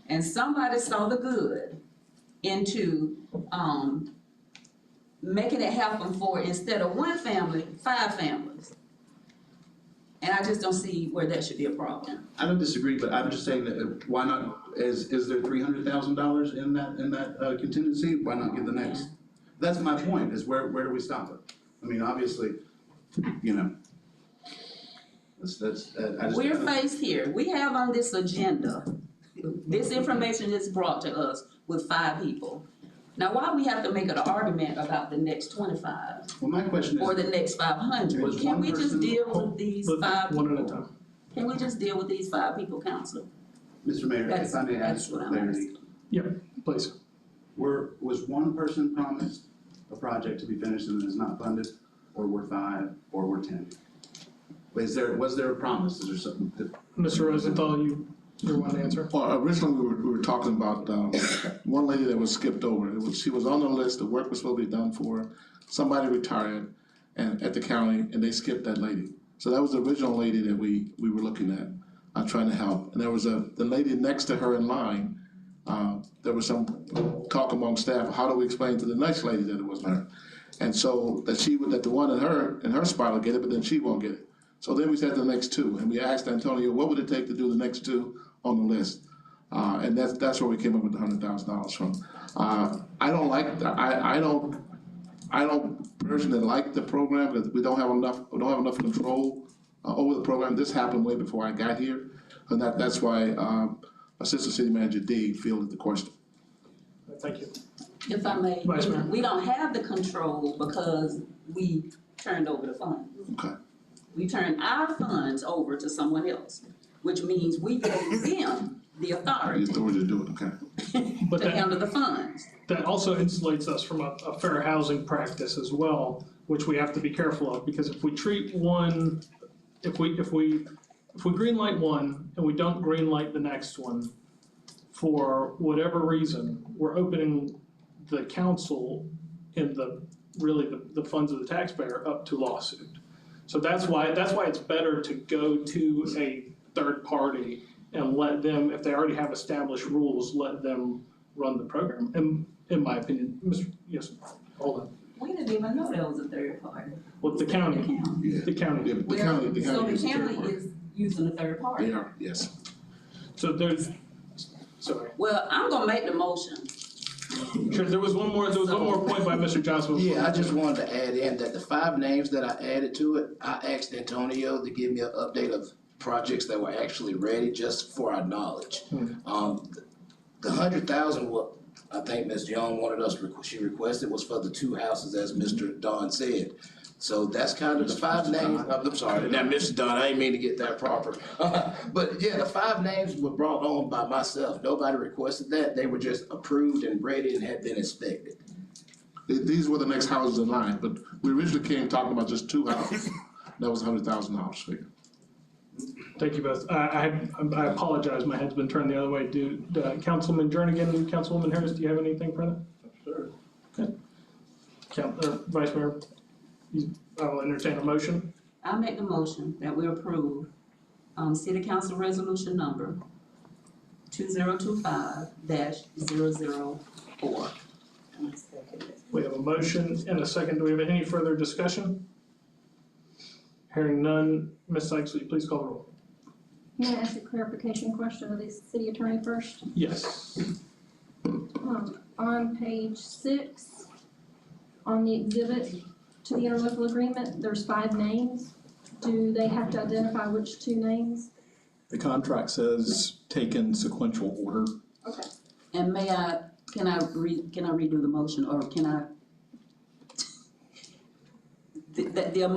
and somebody saw the good into, making it happen for, instead of 1 family, 5 families. And I just don't see where that should be a problem. I don't disagree, but I'm just saying that why not, is there $300,000 in that contingency? Why not give the next? That's my point, is where do we stop it? I mean, obviously, We're faced here, we have on this agenda, this information is brought to us with 5 people. Now, why we have to make an argument about the next 25 Well, my question or is, the next 500? Can we just deal with these 5 people? One at a time. Can we just deal with these 5 people, council? Mr. Mayor, That's- if I may that's ask what for I'm clarity, Please. was 1 person promised a project to be finished and is not funded, or were 5, or were 10? Was there a promise? Is there something that? Mr. Rosenthal, you want to answer? Well, originally, we were talking about, one lady that was skipped over. She was on the list, the work was supposed to be done for her. Somebody retired at the county, and they skipped that lady. So that was the original lady that we were looking at, trying to help. And there was the lady next to her in line, there was some talk among staff, how do we explain to the next lady that it wasn't her? And so that the one in her spot will get it, but then she won't get it. So then we said the next 2, and we asked Antonio, what would it take to do the next 2 on the list? And that's where we came up with the $100,000 from. I don't like that. I don't personally like the program because we don't have enough control over the program. This happened way before I got here, and that's why Assistant City Manager D fielded the question. Thank you. If I may, Vice Mayor. we don't have the control because we turned over the funds. Okay. We turned our funds over to someone else, which means we gave them the The authority authority to do it, okay. But to that, handle the funds. that also insulates us from a fair housing practice as well, which we have to be careful of, because if we treat one, if we green light one and we don't green light the next one, for whatever reason, we're opening the council and the funds of the taxpayer up to lawsuit. So that's why it's better to go to a third party and let them, if they already have established rules, let them run the program, in my opinion. Yes, hold on. We didn't even know there was a third party. Well, the county, Yeah. the county. Yeah, the So county the is the third county party. is using a third party. They are, yes. So there's, sorry. Well, I'm gonna make the motion. Sure, there was one more point by Mr. Johnson. Yeah, I just wanted to add in that the 5 names that I added to it, I asked Antonio to give me an update of projects that were actually ready, just for our knowledge. The 100,000, what I think Ms. Young wanted us, she requested was for the 2 houses, as Mr. Don said. So that's kind of the 5 names, I'm sorry, now Mr. Don, I didn't mean to get that proper. But yeah, the 5 names were brought on by myself, nobody requested that, they were just approved and ready and had been inspected. These were the next houses in line, but we originally came talking about just 2 houses. That was $100,000 figure. Thank you both. I apologize, my head's been turned the other way. Councilman Jernigan and Councilwoman Harris, do you have anything further? Sure. Okay. Vice Mayor, I will entertain a motion. I make the motion that we approve, City Council Resolution Number 2025-004. We have a motion and a second. Do we have any further discussion? Hearing none, Ms. Sykes, will you please call the roll? May I ask a clarification question of the city attorney first? Yes. On page 6, on the exhibit to the interlocal agreement, there's 5 names. Do they have to identify which 2 names? The contract says take in sequential order. Okay. And can I redo the motion, or can I? The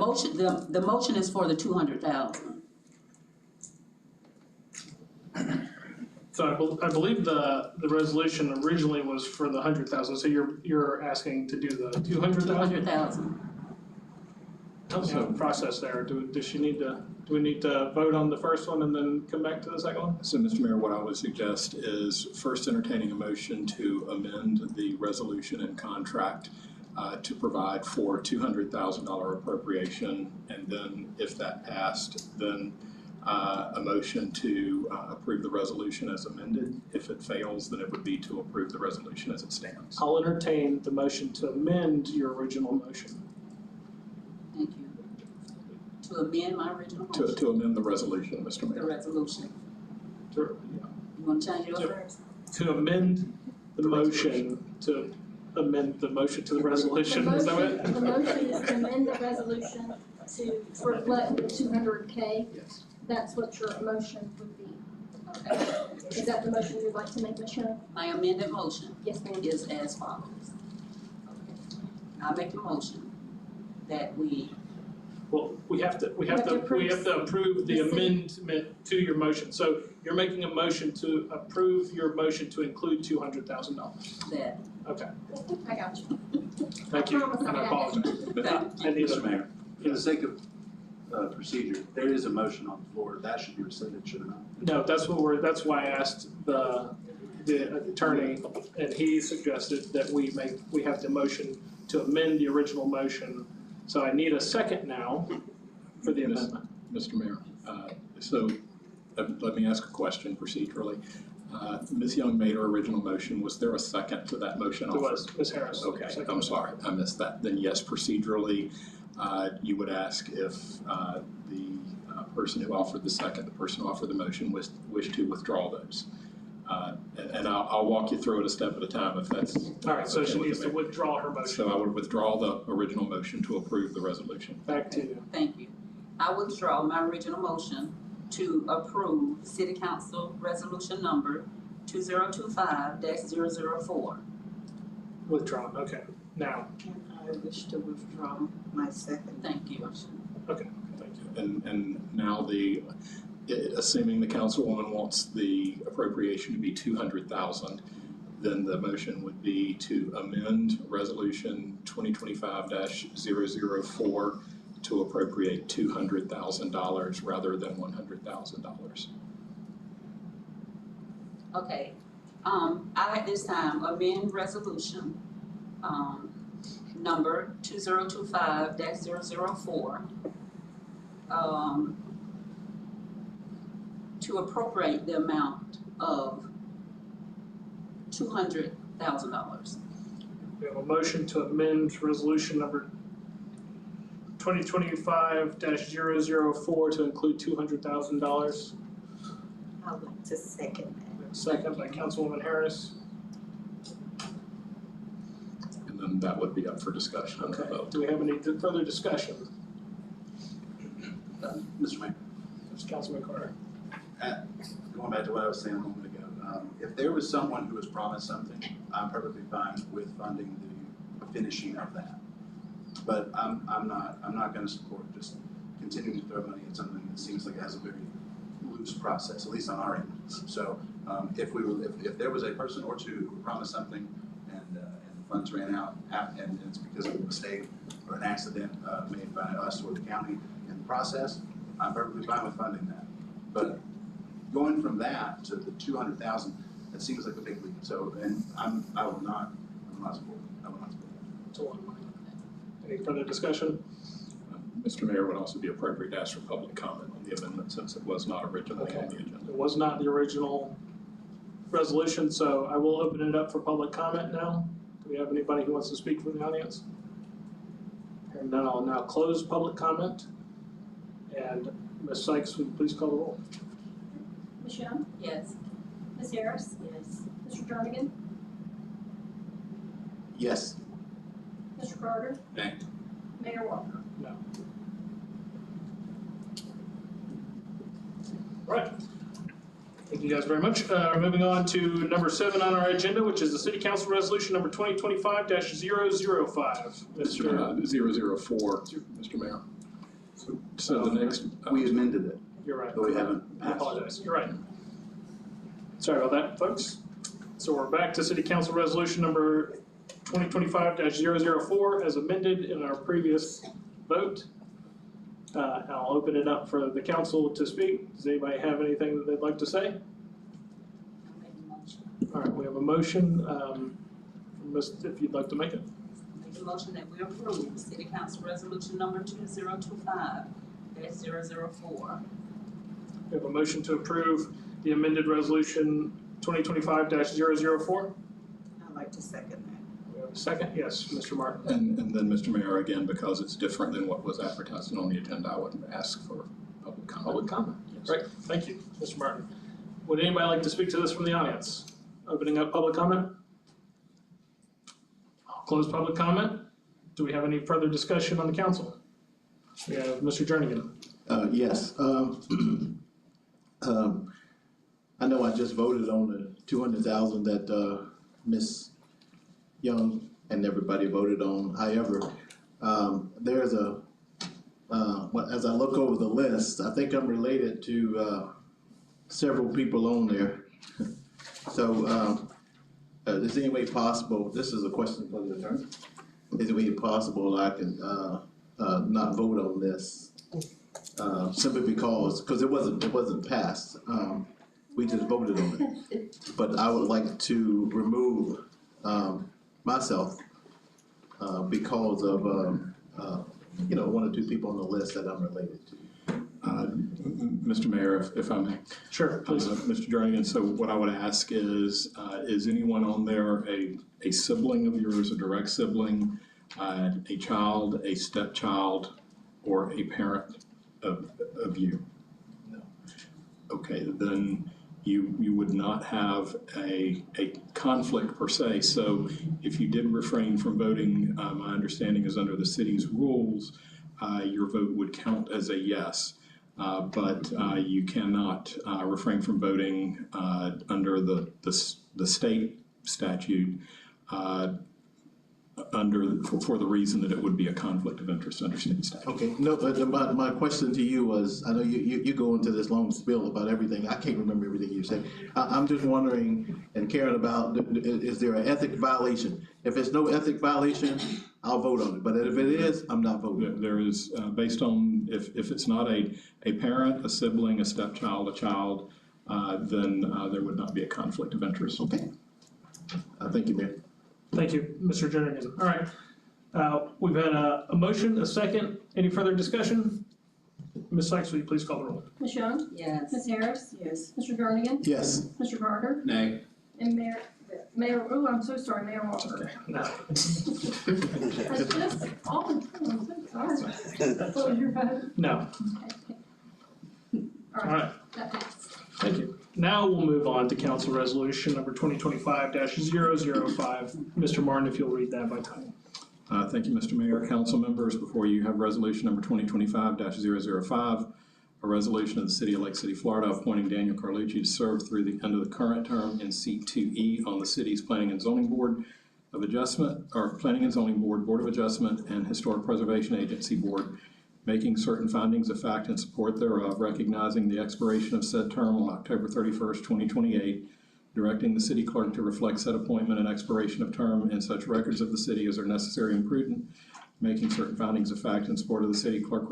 motion is for the 200,000. So I believe the resolution originally was for the 100,000, so you're asking to do the 200,000? 200,000. Help me out the process there. Do we need to vote on the first one and then come back to the second one? So, Mr. Mayor, what I would suggest is first entertaining a motion to amend the resolution and contract to provide for $200,000 appropriation, and then if that passed, then a motion to approve the resolution as amended. If it fails, then it would be to approve the resolution as it stands. I'll entertain the motion to amend your original motion. Thank you. To amend my original motion. To amend the resolution, Mr. The Mayor. resolution. To You want to change yours first? amend the motion to amend the motion to the resolution, is that what? The motion is to amend the resolution to reflect the 200K. Yes. That's what your motion would be. Okay. Is that the motion you'd like to make, Ms. Young? My amended motion Yes, ma'am. is as follows. Okay. I make a motion that we, Well, we have to approve approve the the city. amendment to your motion. So you're making a motion to approve your motion to include $200,000. that, Okay, I got you. thank you, promise and I I got it. apologize. I need Mr. a, Mayor, for the sake of procedure, there is a motion on the floor. That should be rescinded, should it not? no, that's why I asked the attorney, and he suggested that we have the motion to amend the original motion. So I need a second now for the amendment. Mr. Mayor, let me ask a question procedurally. Ms. Young made her original motion. Was there a second to that motion offered? It was Ms. Harris. Okay, Second. I'm sorry, I missed that. Then yes, procedurally, you would ask if the person who offered the second, the person who offered the motion, wished to withdraw those. And I'll walk you through it a step at a time if that's. All right, so okay she with needs the to mayor. withdraw her motion. So I would withdraw the original motion to approve the resolution. Back to you. thank you. I withdraw my original motion to approve City Council Resolution Number 2025-004. Withdrawn, okay. Now, And I wish to withdraw my second. Thank you. Thank you. And now assuming the councilwoman wants the appropriation to be 200,000, then the motion would be to amend resolution 2025-004 to appropriate $200,000 rather than $100,000. Okay, I at this time amend resolution, number 2025-004, to appropriate the amount of $200,000. we have a motion to amend resolution number 2025-004 to include $200,000. I want to second that. Second by Councilwoman Harris. And then that would be up for discussion and a Okay, vote. do we have any further discussion? Mr. Mayor, Councilman Carter. going back to what I was saying a moment ago, if there was someone who was promised something, I'm perfectly fine with funding the finishing of that. But I'm not gonna support just continuing to throw money at something that seems like it has a very loose process, at least on our end. So, if there was a person or two who promised something and the funds ran out, and it's because of a mistake or an accident, made by us or the county in the process, I'm perfectly fine with funding that. But going from that to the 200,000, that seems like a big leap. So, and I will not support it. I will not support it. It's a lot of money. Any further discussion? Mr. Mayor, would also be appropriate to ask for public comment on the amendment since it was not originally on the agenda. It was not the original resolution, so I will open it up for public comment now. Do we have anybody who wants to speak from the audience? And then I'll now close public comment. And Ms. Sykes, would you please call the roll? Ms. Young? Yes. Ms. Harris? Yes. Mr. Jernigan? Yes. Mr. Carter? Nay. Mayor Walker? No. Right. Thank you guys very much. We're moving on to number 7 on our agenda, which is the City Council Resolution number 2025-005. Mr. 004, Mr. Mayor. So the next. We amended it, You're right. but we haven't I passed. apologize. You're right. Sorry about that, folks. So we're back to City Council Resolution number 2025-004 as amended in our previous vote. I'll open it up for the council to speak. Does anybody have anything that they'd like to say? All right, we have a motion. If you'd like to make it. Make a motion that we approve City Council Resolution number 2025-004. We have a motion to approve the amended resolution 2025-004. I'd like to second that. We have a second. Yes, Mr. Martin. And then, Mr. Mayor, again, because it's different than what was advertised on the agenda, I would ask for public comment. Public comment. Yes. Great, thank you, Mr. Martin. Would anybody like to speak to this from the audience? Opening up public comment? I'll close public comment. Do we have any further discussion on the council? We have Mr. Jernigan. Yes. I know I just voted on the 200,000 that Ms. Young and everybody voted on. However, there's as I look over the list, I think I'm related to several people on there. So is there any way possible, this is a question for the attorney, is there any way possible I can not vote on this? Simply because it wasn't passed. We just voted on it. But I would like to remove myself because of one or two people on the list that I'm related to. Mr. Mayor, if I may. Sure, please. Mr. Jernigan, so what I would ask is anyone on there a sibling of yours, a direct sibling, a child, a stepchild, or a parent of you? No. Okay, then you would not have a conflict per se. So if you did refrain from voting, my understanding is under the city's rules, your vote would count as a yes. But you cannot refrain from voting under the state statute for the reason that it would be a conflict of interest under state statute. Okay, no, but my question to you was, I know you go into this long spiel about everything, I can't remember everything you said. I'm just wondering and caring about, is there an ethic violation? If there's no ethic violation, I'll vote on it, but if it is, I'm not voting. There is, based on, if it's not a parent, a sibling, a stepchild, a child, then there would not be a conflict of interest. Okay. Thank you, Mayor. Thank you, Mr. Jernigan. All right. We've had a motion, a second. Any further discussion? Ms. Sykes, will you please call the roll? Ms. Young? Yes. Ms. Harris? Yes. Mr. Jernigan? Yes. Mr. Carter? Nay. And Mayor, oh, I'm so sorry, Mayor Walker. No. That's just all, I'm so sorry. What was your vote? No. Okay. All right. That passed. Thank you. Now we'll move on to council resolution number 2025-005. Mr. Martin, if you'll read that by title. Thank you, Mr. Mayor. Council members, before you have resolution number 2025-005, a resolution of the City of Lake City, Florida, appointing Daniel Carlucci to serve through the end of the current term in seat 2E on the city's Planning and Zoning Board of Adjustment, or Planning and Zoning Board, Board of Adjustment, and Historic Preservation Agency Board, making certain findings of fact in support thereof, recognizing the expiration of said term on October 31st, 2028, directing the city clerk to reflect said appointment and expiration of term in such records of the city as are necessary and prudent, making certain findings of fact in support of the city clerk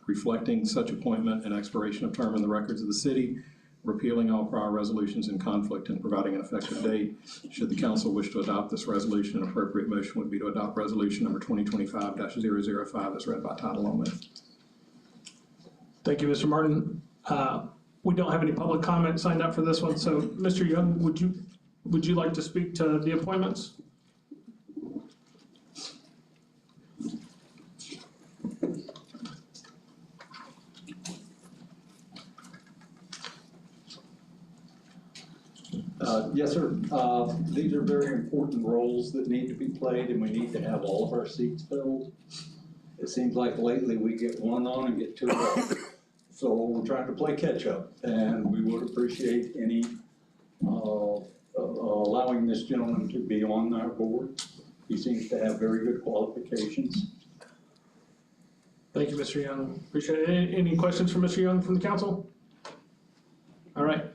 reflecting such appointment and expiration of term in the records of the city, repealing all prior resolutions in conflict and providing an effective date. Should the council wish to adopt this resolution, an appropriate motion would be to adopt resolution number 2025-005 as read by title only. Thank you, Mr. Martin. We don't have any public comment signed up for this one, so Mr. Young, would you like to speak to the appointments? Yes, sir. These are very important roles that need to be played, and we need to have all of our seats filled. It seems like lately we get one on and get two off. So we're trying to play catch-up, and we would appreciate any allowing this gentleman to be on our board. He seems to have very good qualifications. Thank you, Mr. Young. Appreciate it. Any questions for Mr. Young from the council? All right,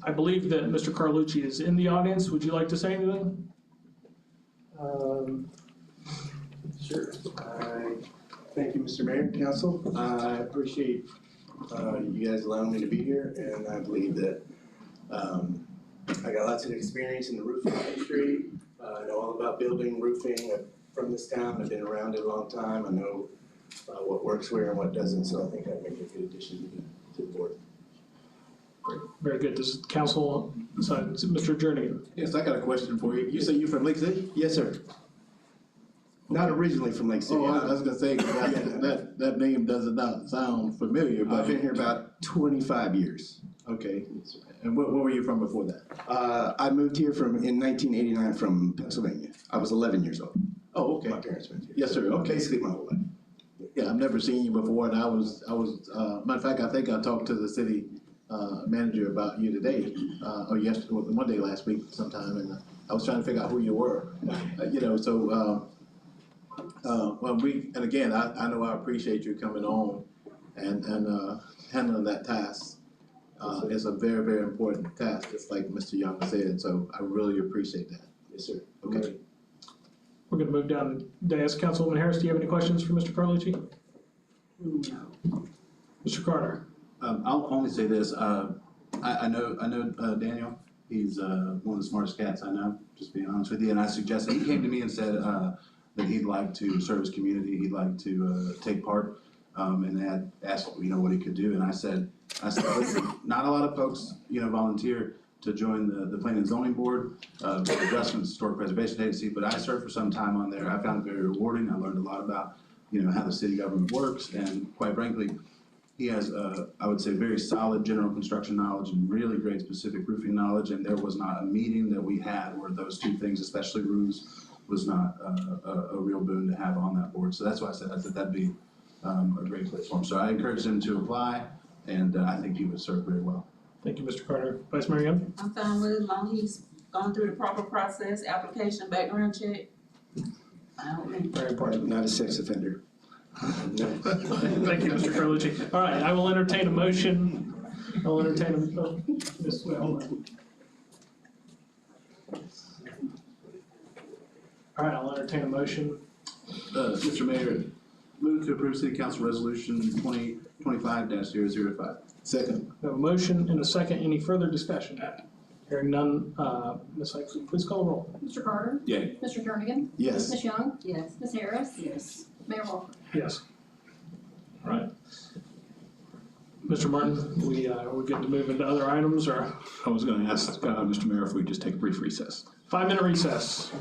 I believe that Mr. Carlucci is in the audience. Would you like to say anything? Sure. Thank you, Mr. Mayor and Council. I appreciate you guys allowing me to be here, and I believe that I got lots of experience in the roofing industry. I know all about building, roofing. I'm from this town. I've been around it a long time. I know what works where and what doesn't, so I think I'd make a good addition to the board. Great. Very good. Does council, Mr. Jernigan? Yes, I got a question for you. You say you're from Lake City? Yes, sir. Not originally from Lake City. Oh, I was gonna say, that name does not sound familiar, but. I've been here about 25 years. Okay, and where were you from before that? I moved here in 1989 from Pennsylvania. I was 11 years old. Oh, okay. My parents moved here. Yes, sir, okay. Basically my whole life. Yeah, I've never seen you before, and I was, matter of fact, I think I talked to the city manager about you today, or yesterday, one day last week sometime, and I was trying to figure out who you were. And again, I know I appreciate you coming on and handling that task. It's a very, very important task, just like Mr. Young said, so I really appreciate that. Yes, sir. Okay. We're gonna move down to dais. Councilwoman Harris, do you have any questions for Mr. Carlucci? No. Mr. Carter? I'll only say this, I know Daniel, he's one of the smartest cats I know, just being honest with you, and I suggested, he came to me and said that he'd like to serve his community, he'd like to take part, and had asked, what he could do, and I said, listen, not a lot of folks, volunteer to join the Planning and Zoning Board, Adjustment Historic Preservation Agency, but I served for some time on there. I found it very rewarding. I learned a lot about, how the city government works, and quite frankly, he has, I would say, very solid general construction knowledge and really great specific roofing knowledge, and there was not a meeting that we had where those two things, especially roofs, was not a real boon to have on that board. So that's why I said that'd be a great place for him. So I encouraged him to apply, and I think he would serve very well. Thank you, Mr. Carter. Vice Mayor Young? I'm fine with it, as long as he's gone through the proper process, application, background check. I don't think. Very important. Not a sex offender. No. Thank you, Mr. Carlucci. All right, I will entertain a motion. Ms. Well. All right, I'll entertain a motion. Mr. Mayor, move to approve City Council Resolution 2025-005. Second. We have a motion and a second. Any further discussion? Hearing none, Ms. Sykes, please call the roll. Mr. Carter? Yay. Mr. Jernigan? Yes. Ms. Young? Yes. Ms. Harris? Yes. Mayor Walker? Yes. All right. Mr. Martin, we're good to move into other items, or I was gonna ask, Mr. Mayor, if we just take a brief recess. 5-minute recess.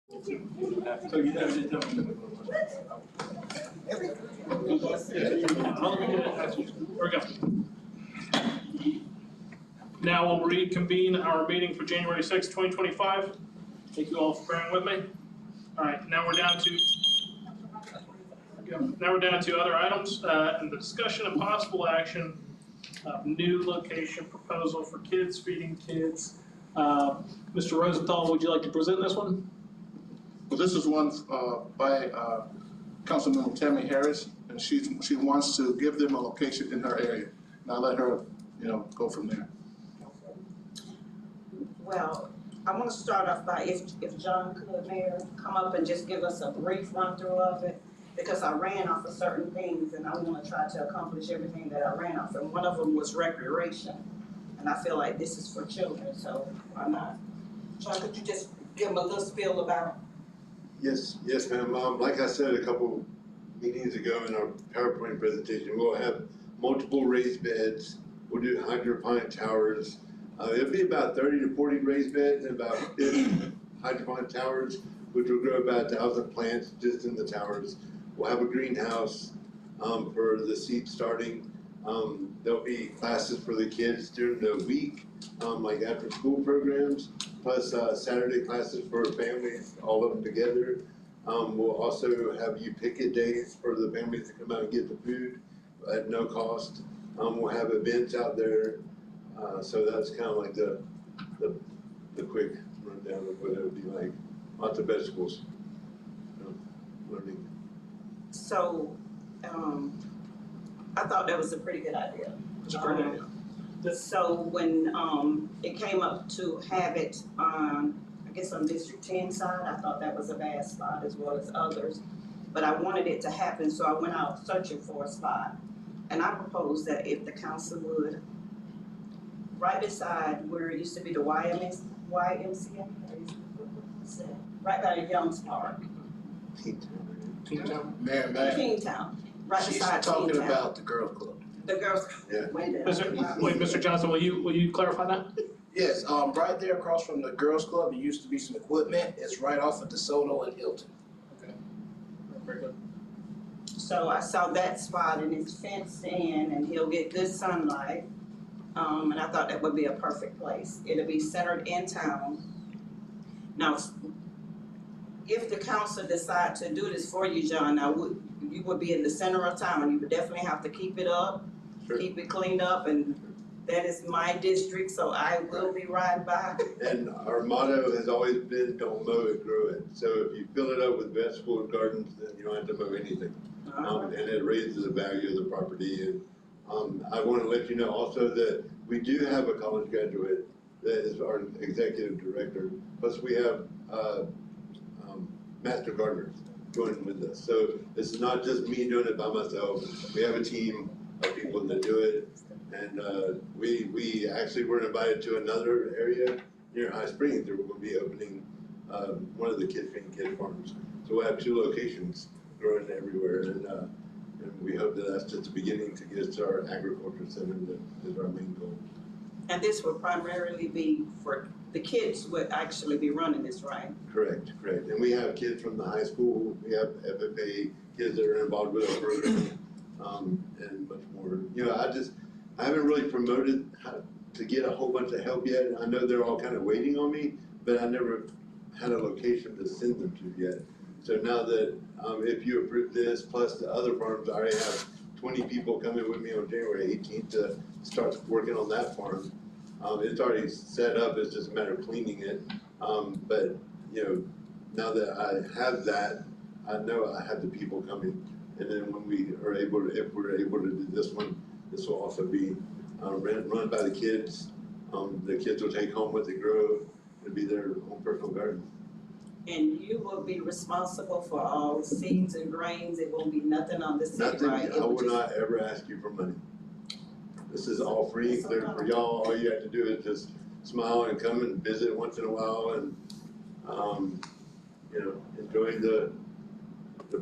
So you know, just don't. Here we go. Now we'll reconvene our meeting for January 6, 2025. Thank you all for bearing with me. All right, now we're down to other items, and the discussion and possible action of new location proposal for kids feeding kids. Mr. Rosenthal, would you like to present this one? Well, this is one by Councilmember Tammy Harris, and she wants to give them a location in her area. And I'll let her, go from there. Well, I want to start off by if John could, Mayor, come up and just give us a brief run through of it, because I ran off of certain things and I want to try to accomplish everything that I ran off, and one of them was recreation. And I feel like this is for children, so why not? John, could you just give them a little spiel about? Yes, ma'am. Like I said a couple meetings ago in our PowerPoint presentation, we'll have multiple raised beds. We'll do hydroponic towers. It'll be about 30 to 40 raised beds and about 50 hydroponic towers, which will grow about 1,000 plants just in the towers. We'll have a greenhouse for the seed starting. There'll be classes for the kids during the week, like after school programs, plus Saturday classes for families, all of them together. We'll also have you picket days for the families to come out and get the food at no cost. We'll have events out there. So that's kind of like the quick rundown of what it would be like. Lots of vegetables, learning. So, I thought that was a pretty good idea. It's a great idea. So when it came up to have it on, I guess on District 10 side, I thought that was a bad spot as well as others. But I wanted it to happen, so I went out searching for a spot. And I proposed that if the council would, right beside where it used to be the YMCA, right by Young's Park. Mayor, Kingtown, right she's beside talking Kingtown. about the girls club. The girls, Yeah. wait a minute. Mr. Johnson, will you clarify that? Yes, right there across from the girls club, there used to be some equipment. It's right off of DeSoto and Hilton. Very good. So I saw that spot and it's fenced in and he'll get good sunlight. And I thought that would be a perfect place. It'll be centered in town. Now, if the council decide to do this for you, John, you would be in the center of town. You would definitely have to keep it up, Sure. keep it cleaned up, and that is my district, so I will be riding by. And our motto has always been, don't mow it, grow it. So if you fill it up with vegetable gardens, then you don't have to mow anything. And it raises the value of the property. And I want to let you know also that we do have a college graduate that is our executive director. Plus we have master gardeners joining with us. So it's not just me doing it by myself. We have a team of people that do it. And we actually were invited to another area near High Springs where we're going to be opening one of the kid farms. So we'll have 2 locations growing everywhere. And we hope that that's just the beginning to get to our agriculture center that is our main goal. And this will primarily be for, the kids would actually be running this, right? Correct. And we have kids from the high school, we have FFA kids that are involved with our program, and much more. I haven't really promoted how to get a whole bunch of help yet. I know they're all kind of waiting on me, but I never had a location to send them to yet. So now that, if you approve this, plus the other farms, I already have 20 people coming with me on January 18th to start working on that farm. It's already set up, it's just a matter of cleaning it. But, now that I have that, I know I have the people coming. And then when we are able to, if we're able to do this one, this will also be run by the kids. The kids will take home what they grow. It'll be their own personal garden. And you will be responsible for all seeds and grains. It won't be nothing on the city, right? Nothing, I will not ever ask you for money. This is all free, clear for y'all. All you have to do is just smile and come and visit once in a while and, enjoy the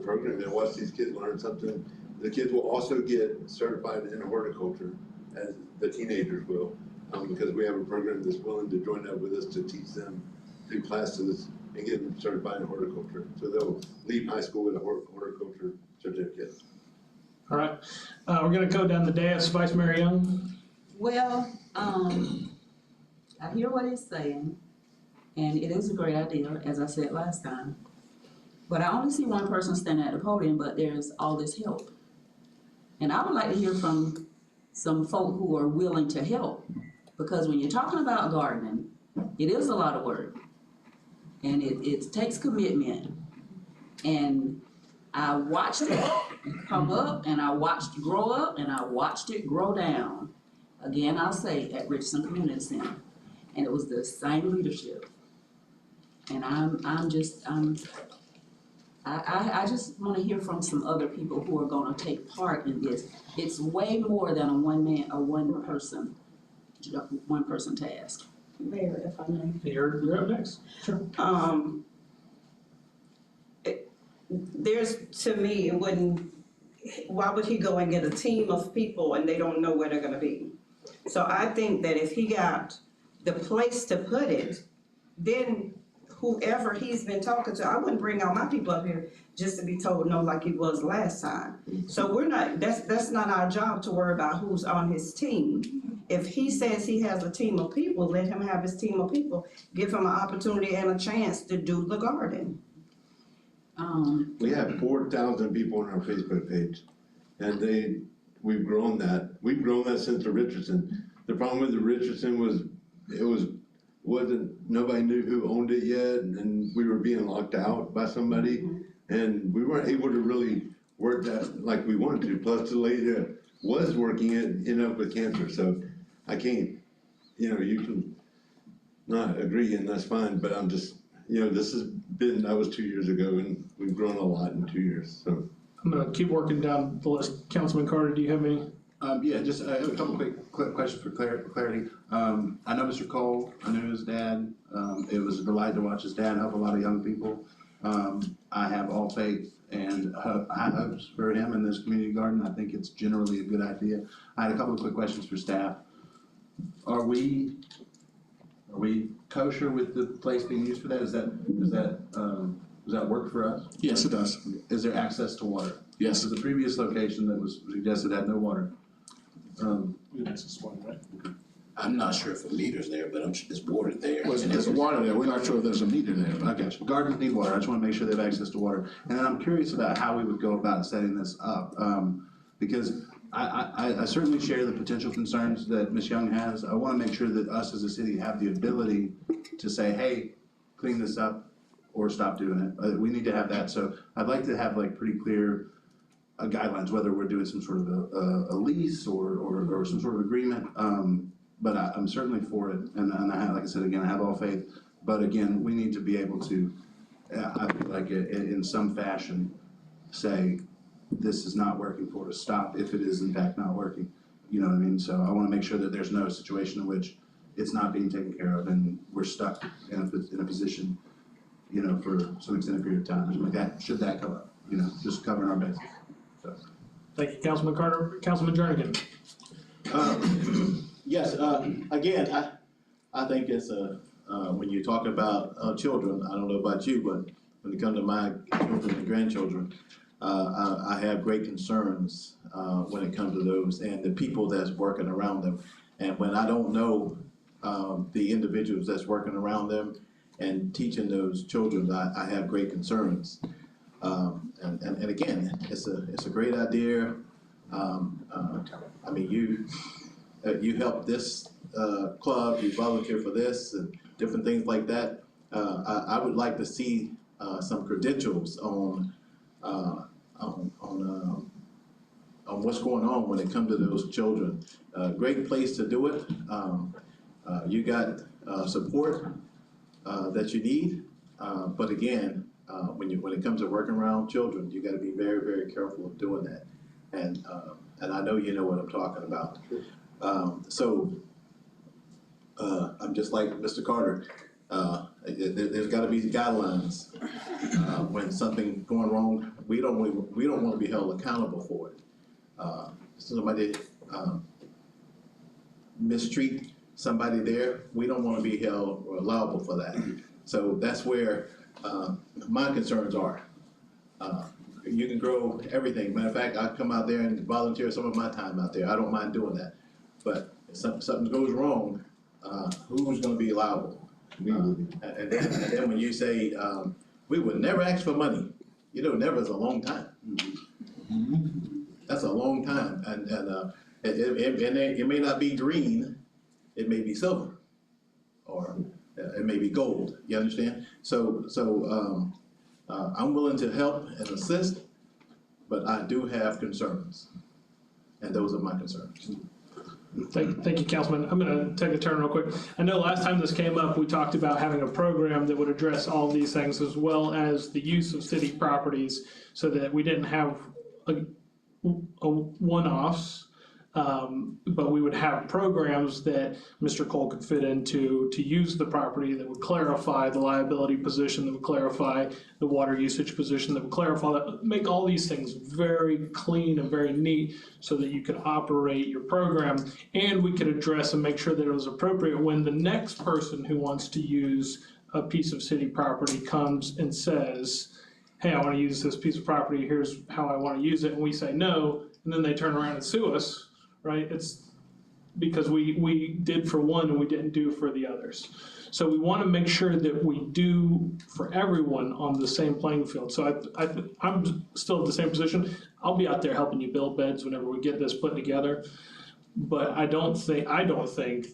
program and watch these kids learn something. The kids will also get certified in horticulture, as the teenagers will, because we have a program that's willing to join up with us to teach them through classes and get them certified in horticulture. So they'll leave high school with a horticulture certificate. All right, we're gonna go down the dais, Vice Mayor Young. Well, I hear what he's saying, and it is a great idea, as I said last time. But I only see one person standing at the podium, but there's all this help. And I would like to hear from some folk who are willing to help, because when you're talking about gardening, it is a lot of work. And it takes commitment. And I watched it come up, and I watched it grow up, and I watched it grow down. Again, I'll say, at Richardson Community Center. And it was the same leadership. And I just wanna hear from some other people who are gonna take part in this. It's way more than a one person task. Mayor, if I may. You're up next. Sure. There's, to me, it wouldn't, why would he go and get a team of people and they don't know where they're gonna be? So I think that if he got the place to put it, then whoever he's been talking to, I wouldn't bring all my people up here just to be told no like it was last time. So we're not, that's not our job to worry about who's on his team. If he says he has a team of people, let him have his team of people. Give him an opportunity and a chance to do the garden. We have 4,000 people on our Facebook page, and we've grown that. We've grown that since the Richardson. The problem with the Richardson was, nobody knew who owned it yet, and we were being locked out by somebody, and we weren't able to really work that like we wanted to. Plus, the lady that was working it ended up with cancer, so I can't, you can not agree, and that's fine, but I'm just, that was 2 years ago, and we've grown a lot in 2 years, so. I'm gonna keep working down the list. Councilman Carter, do you have any? Yeah, just a couple quick questions for clarity. I know Mr. Cole, I knew his dad. It was a delight to watch his dad help a lot of young people. I have all faith and high hopes for him in this community garden. I think it's generally a good idea. I had a couple of quick questions for staff. Are we kosher with the place being used for that? Does that work for us? Yes, it does. Is there access to water? Yes. So the previous location that was suggested had no water. I'm not sure if a meter's there, but there's water there. Well, there's water there. We're not sure if there's a meter there. I got you. Gardens need water. I just want to make sure they have access to water. And then I'm curious about how we would go about setting this up. Because I certainly share the potential concerns that Ms. Young has. I want to make sure that us as a city have the ability to say, hey, clean this up or stop doing it. We need to have that. So I'd like to have like pretty clear guidelines, whether we're doing some sort of a lease or some sort of agreement. But I'm certainly for it, and I have, like I said, again, I have all faith. But again, we need to be able to, I feel like in some fashion, say, this is not working for us, stop if it is in fact not working. You know what I mean? So I wanna make sure that there's no situation in which it's not being taken care of and we're stuck in a position, for some extended period of time, or something like that, should that come up, just covering our bases. So. Thank you, Councilman Carter. Councilman Jernigan. Yes, again, I think it's when you talk about children, I don't know about you, but when it comes to my children and grandchildren, I have great concerns when it comes to those and the people that's working around them. And when I don't know the individuals that's working around them and teaching those children, I have great concerns. And again, it's a great idea. I mean, you help this club, you volunteer for this and different things like that. I would like to see some credentials on what's going on when it comes to those children. Great place to do it. You got support that you need, but again, when it comes to working around children, you got to be very, very careful of doing that. And I know you know what I'm talking about. I'm just like Mr. Carter. There's got to be guidelines when something going wrong. We don't want to be held accountable for it. Somebody mistreat somebody there, we don't want to be held liable for that. So that's where My concerns are, you can grow everything. Matter of fact, I come out there and volunteer some of my time out there. I don't mind doing that. But if something goes wrong, who's gonna be liable? And then when you say, we would never ask for money, you know, never is a long time. That's a long time, and it may not be green, it may be silver, or it may be gold, you understand? So I'm willing to help and assist, but I do have concerns, and those are my concerns. Thank you, Councilman. I'm gonna take a turn real quick. I know last time this came up, we talked about having a program that would address all these things, as well as the use of city properties, so that we didn't have a one-offs, but we would have programs that Mr. Cole could fit into to use the property that would clarify the liability position, that would clarify the water usage position, that would clarify that, make all these things very clean and very neat so that you could operate your program, and we could address and make sure that it was appropriate when the next person who wants to use a piece of city property comes and says, hey, I wanna use this piece of property, here's how I wanna use it, and we say no, and then they turn around and sue us, right? It's because we did for one and we didn't do for the others. So we wanna make sure that we do for everyone on the same playing field. So I'm still in the same position. I'll be out there helping you build beds whenever we get this put together. But I don't think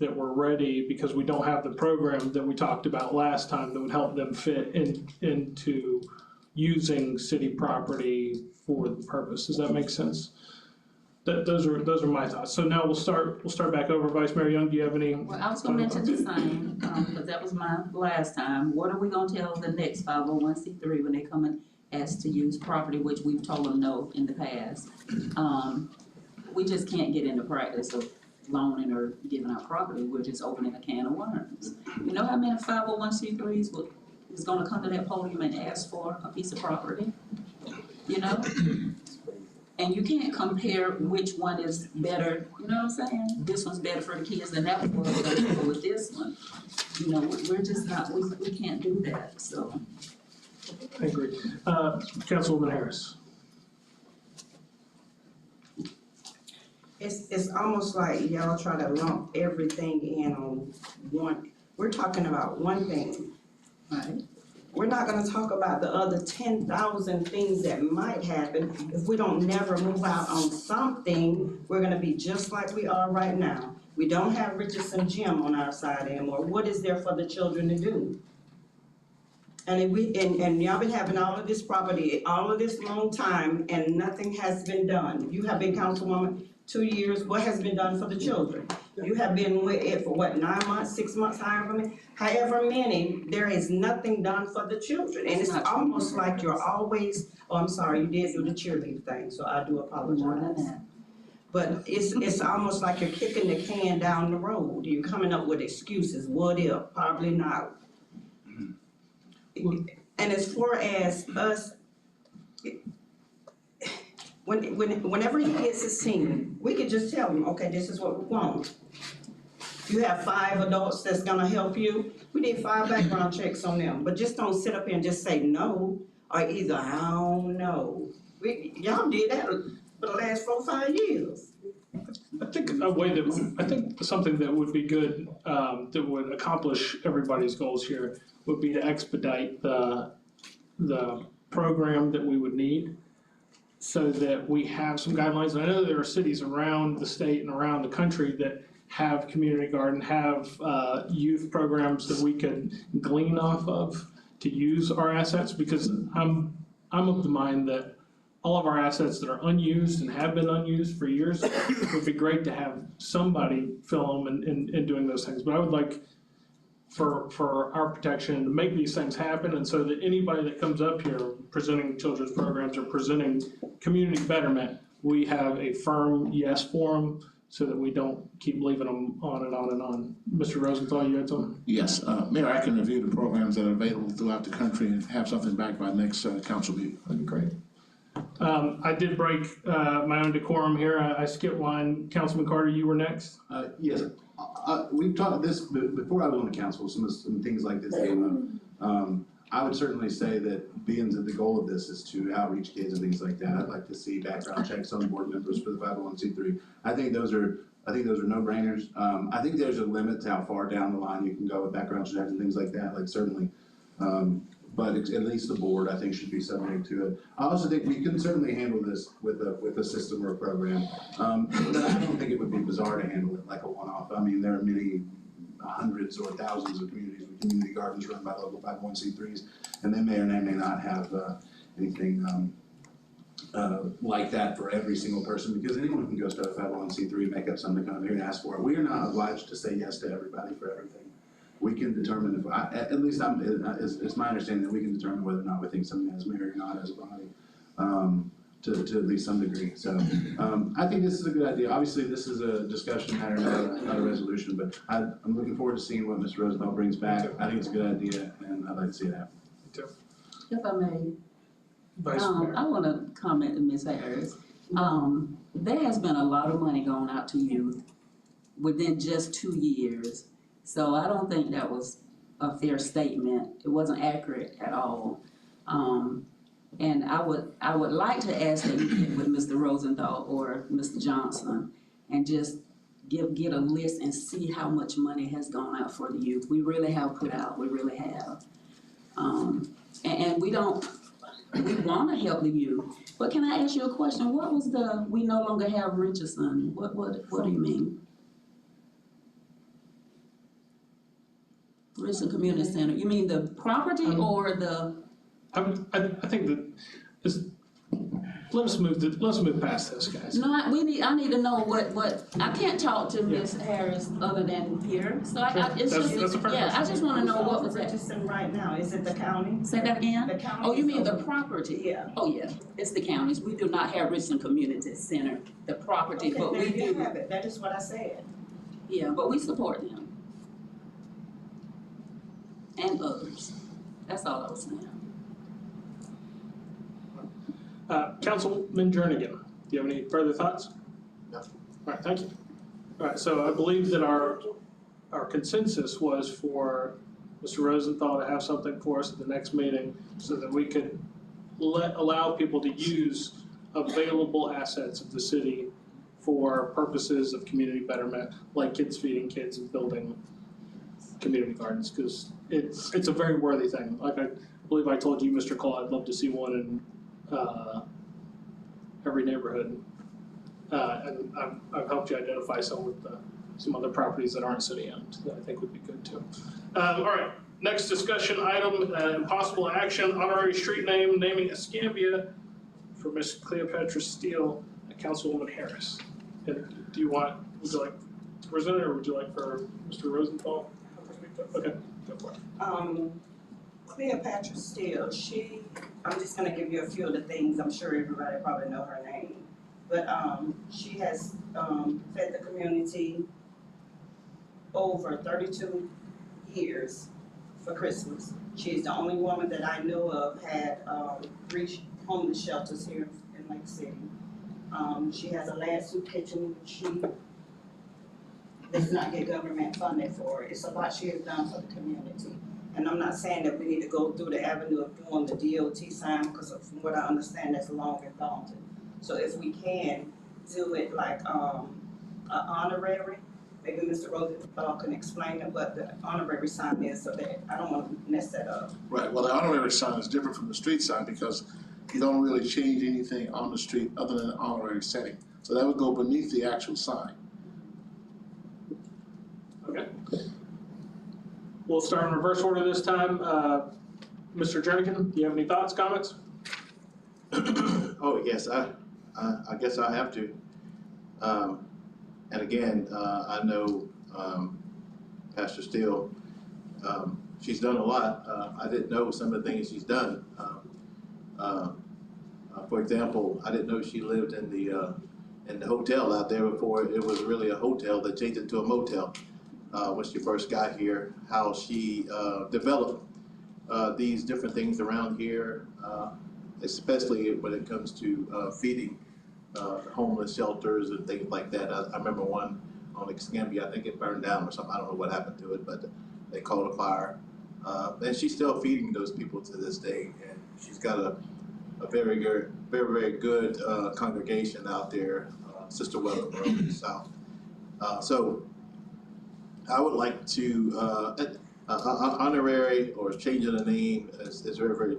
that we're ready, because we don't have the program that we talked about last time that would help them fit into using city property for the purpose. Does that make sense? Those are my thoughts. So now we'll start back over. Vice Mayor Young, do you have any? Well, I was gonna mention the same, because that was my last time. What are we gonna tell the next 501c3 when they come and ask to use property, which we've told them no in the past? We just can't get into practice of loaning or giving out property. We're just opening a can of worms. You know how many 501c3s is gonna come to that podium and ask for a piece of property? You know? And you can't compare which one is better, you know what I'm saying? This one's better for the kids than that one, we're gonna go with this one. You know, we're just not, we can't do that, so. I agree. Councilwoman Harris. It's almost like y'all try to lump everything in on one. We're talking about one thing. Right. We're not gonna talk about the other 10,000 things that might happen. If we don't never move out on something, we're gonna be just like we are right now. We don't have Richardson Gym on our side anymore. What is there for the children to do? And y'all been having all of this property, all of this long time, and nothing has been done. You have been councilwoman 2 years, what has been done for the children? You have been with it for what, 9 months, 6 months, however many, there is nothing done for the children. And it's almost like you're always, oh, I'm sorry, you did do the cheerleading thing, so I do apologize. But it's almost like you're kicking the can down the road. You're coming up with excuses, what if, probably not. And as far as us, whenever he gets his team, we could just tell him, okay, this is what we want. You have 5 adults that's gonna help you, we need 5 background checks on them, but just don't sit up here and just say no, or either I don't know. Y'all did that for the last 4 or 5 years. I think something that would be good, that would accomplish everybody's goals here, would be to expedite the program that we would need, so that we have some guidelines. And I know there are cities around the state and around the country that have community garden, have youth programs that we could glean off of to use our assets, because I'm of the mind that all of our assets that are unused and have been unused for years, it would be great to have somebody fill them in doing those things. But I would like for our protection to make these things happen, and so that anybody that comes up here presenting children's programs or presenting community betterment, we have a firm yes for them, so that we don't keep leaving them on and on and on. Mr. Rosenthal, you had something? Yes, Mayor, I can review the programs that are available throughout the country and have something back by next council meeting. That'd be great. I did break my own decorum here. I skipped one. Councilman Carter, you were next. Yes, we've talked this before I went to council, some things like this came up. I would certainly say that being that the goal of this is to outreach kids and things like that, I'd like to see background checks on board members for the 501c3. I think those are no-brainers. I think there's a limit to how far down the line you can go with background checks and things like that, like certainly. But at least the board, I think, should be subject to it. I also think we can certainly handle this with a system or a program. But I don't think it would be bizarre to handle it like a one-off. I mean, there are many hundreds or thousands of communities with community gardens run by local 501c3s, and they may or may not have anything like that for every single person, because anyone can go start a 501c3, make up something, come here and ask for it. We are not obliged to say yes to everybody for everything. We can determine if, at least it's my understanding that we can determine whether or not we think something has merit or not as a body, to at least some degree. So I think this is a good idea. Obviously, this is a discussion matter, not a resolution, but I'm looking forward to seeing what Mr. Rosenthal brings back. I think it's a good idea, and I'd like to see it happen. Me too. If I may, Vice Mayor. I want to comment to Ms. Harris. There has been a lot of money going out to youth within just 2 years. So I don't think that was a fair statement. It wasn't accurate at all. And I would like to ask that you get with Mr. Rosenthal or Mr. Johnson and just get a list and see how much money has gone out for the youth. We really have put out, we really have. And we wanna help the youth. But can I ask you a question? What was we no longer have Richardson? What do you mean? Richardson Community Center, you mean the property or the? I think that this, let's move past this, guys. No, I need to know what, I can't talk to Ms. Harris other than here, so it's That's just, a fair yeah, I just wanna know what was that. Richardson right now, is it the county? Say that again? The county. Oh, you mean the is- property? Yeah. Oh, yeah, it's the counties, we do not have Richardson Community Center, the property, but Okay, we there you do, have it, that is what I said. yeah, but we support them. And others, that's all I was saying. Councilman Jernigan, do you have any further thoughts? No. All right, thank you. All right, so I believe that our consensus was for Mr. Rosenthal to have something for us at the next meeting so that we could allow people to use available assets of the city for purposes of community betterment, like kids feeding kids and building community gardens, because it's a very worthy thing. Like I believe I told you, Mr. Cole, I'd love to see one in every neighborhood. And I've helped you identify some other properties that aren't city owned that I think would be good too. All right, next discussion item, impossible action, honorary street name, naming Escambia for Miss Cleopatra Steele and Councilwoman Harris. And would you like to present it, or would you like for Mr. Rosenthal? Okay, go for it. Cleopatra Steele, I'm just gonna give you a few of the things, I'm sure everybody probably know her name. But, she has, fed the community over 32 years for Christmas. She's the only woman that I know of had, 3 homeless shelters here in Lake City. She has a land soup kitchen, she does not get government funded for it. It's a lot she has done for the community. And I'm not saying that we need to go through the avenue of doing the DOT sign, because from what I understand, that's long and daunting. So if we can do it like, a honorary, maybe Mr. Rosenthal can explain what the honorary sign is, so that I don't wanna mess that up. Right, well, the honorary sign is different from the street sign because you don't really change anything on the street other than an honorary setting. So that would go beneath the actual sign. Okay. We'll start in reverse order this time. Mr. Jernigan, do you have any thoughts, comments? Oh, yes, I guess I have to. And again, I know Pastor Steele, she's done a lot. I didn't know some of the things she's done. For example, I didn't know she lived in the hotel out there before it was really a hotel. They changed it to a motel when she first got here. How she developed these different things around here, especially when it comes to feeding homeless shelters and things like that. I remember one on Escambia, I think it burned down or something. I don't know what happened to it, but they called a fire. And she's still feeding those people to this day, and she's got a very good congregation out there, Sister Welcome Road in the South. So I would like to, honorary or changing the name is very,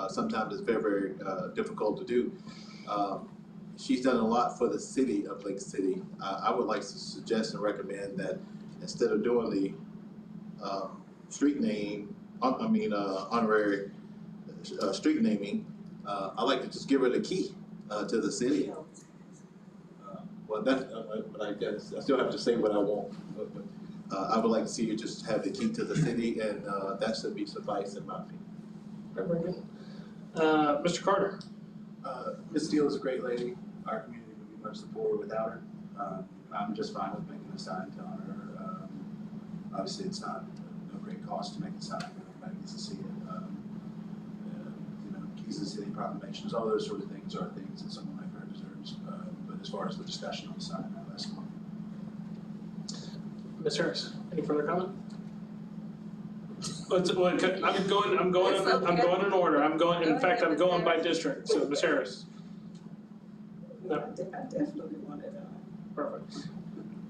sometimes it's very difficult to do. She's done a lot for the city of Lake City. I would like to suggest and recommend that instead of doing the street name, honorary street naming, I like to just give her the key to the city. Well, that's, but I guess I still have to say what I want. But I would like to see you just have the key to the city, and that should be suffice in my opinion. Very good. Mr. Carter? Ms. Steele is a great lady. Our community would be much poorer without her. I'm just fine with making a sign to honor her. Obviously, it's not no great cost to make a sign, but everybody gets to see it. Keys of the city proclamations, all those sort of things are things that someone like her deserves. But as far as the discussion on the sign, I'll ask one. Ms. Harris, any further comment? I'm going in order. I'm going by district. So Ms. Harris. No. I definitely want it. Perfect.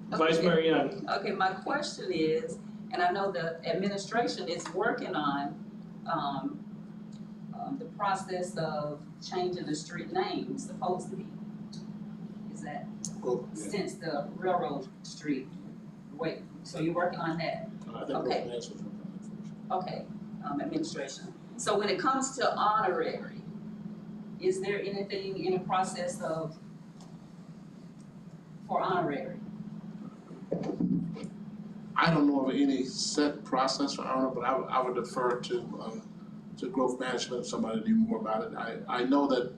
Vice Mayor Young. Okay, my question is, and I know the administration is working on, the process of changing the street name, supposed to be. Is that, since the railroad street, wait, so you're working on that? Okay. Okay, administration. So when it comes to honorary, is there anything in the process of, for honorary? I don't know of any set process for honor, but I would defer to growth management if somebody knew more about it. I know that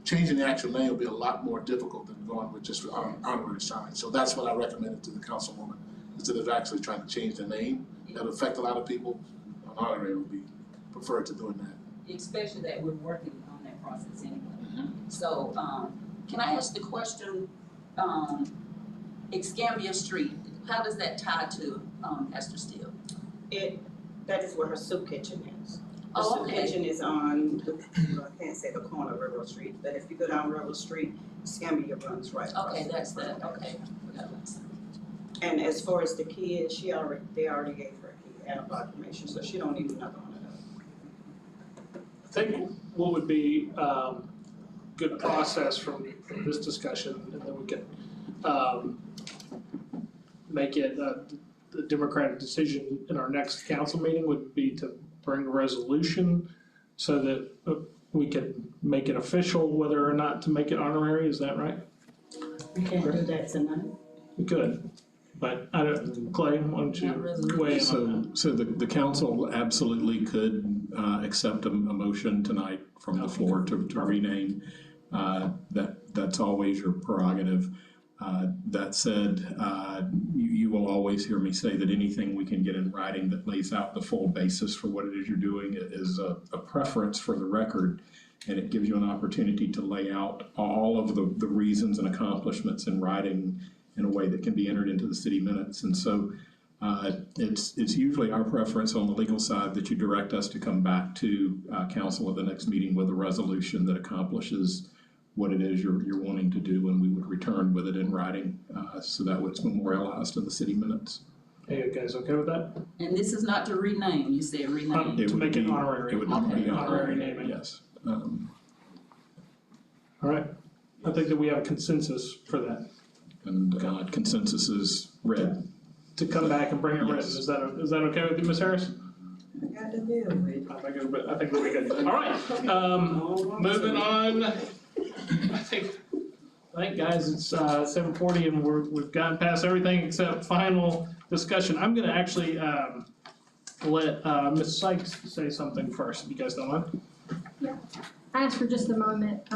changing the actual name will be a lot more difficult than going with just honorary sign. So that's what I recommended to the councilwoman, instead of actually trying to change the name. That would affect a lot of people. Honorary would be preferred to doing that. Especially that we're working on that process anyway. So, can I ask the question, Escambia Street, how does that tie to, Esther Steele? That is where her soup kitchen is. The Oh, soup okay. kitchen is on, I can't say the corner of Railroad Street, but if you go down Railroad Street, Escambia runs right across. Okay, that's that, okay. And as far as the kids, they already gave her a key and a proclamation, so she don't need another one of those. I think what would be good process from this discussion, and then we can make it the democratic decision in our next council meeting would be to bring a resolution so that we can make it official whether or not to make it honorary. Is that right? We can't do that tonight. We could, but I don't, Clay, why don't you weigh in on that? So the council absolutely could accept a motion tonight from the floor to rename. That's always your prerogative. That said, you will always hear me say that anything we can get in writing that lays out the full basis for what it is you're doing is a preference for the record, and it gives you an opportunity to lay out all of the reasons and accomplishments in writing in a way that can be entered into the city minutes. And so it's usually our preference on the legal side that you direct us to come back to council at the next meeting with a resolution that accomplishes what it is you're wanting to do, and we would return with it in writing, so that it's memorialized in the city minutes. Hey, you guys okay with that? And this is not to rename, you said rename. To make it honorary. It would be Honorary naming. Yes. All right, I think that we have a consensus for that, And consensus is red. to come back and bring it written. Yes. Is that okay with you, Ms. Harris? I got to deal with. I think we'll be good. All right, moving on. I think guys, it's 7:40 and we've gotten past everything except final discussion. I'm gonna actually let Ms. Sykes say something first, if you guys don't mind. Yeah, I asked for just a moment,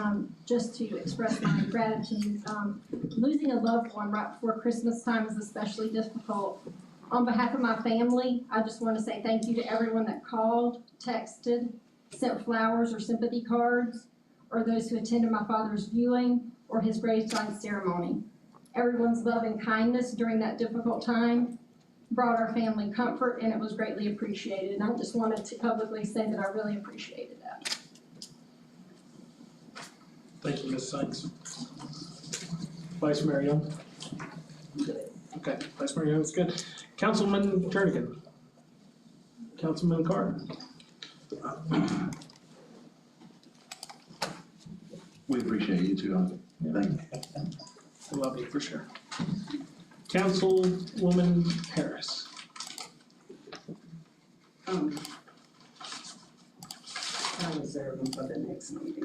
just to express my gratitude. Losing a loved one right before Christmas time is especially difficult. On behalf of my family, I just want to say thank you to everyone that called, texted, sent flowers or sympathy cards, or those who attended my father's viewing or his graveside ceremony. Everyone's love and kindness during that difficult time brought our family comfort, and it was greatly appreciated. And I just wanted to publicly say that I really appreciated that. Thank you, Ms. Sykes. Vice Mayor Young? Okay, Vice Mayor Young is good. Councilman Jernigan? Councilman Carter? We appreciate you too. Thank you. I love you, for sure. Councilwoman Harris? I reserve them for the next meeting.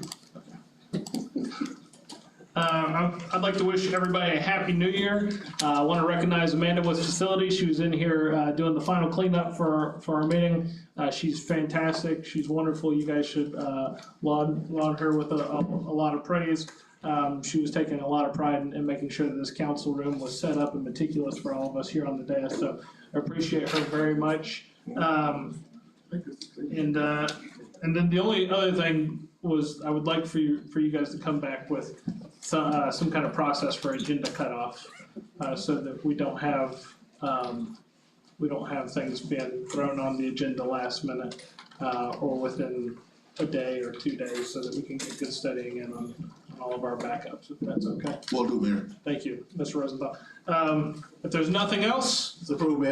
I'd like to wish everybody a happy new year. I want to recognize Amanda with facilities. She was in here doing the final cleanup for our meeting. She's fantastic. She's wonderful. You guys should laud her with a lot of praise. She was taking a lot of pride in making sure that this council room was set up and meticulous for all of us here on the dais. So I appreciate her very much. And then the only other thing was I would like for you guys to come back with some kind of process for agenda cutoff, so that we don't have things being thrown on the agenda last minute, or within a day or 2 days, so that we can get good studying in on all of our backups, if that's okay. Will do, Mayor. Thank you, Mr. Rosenthal. If there's nothing else, It's approved, Mayor.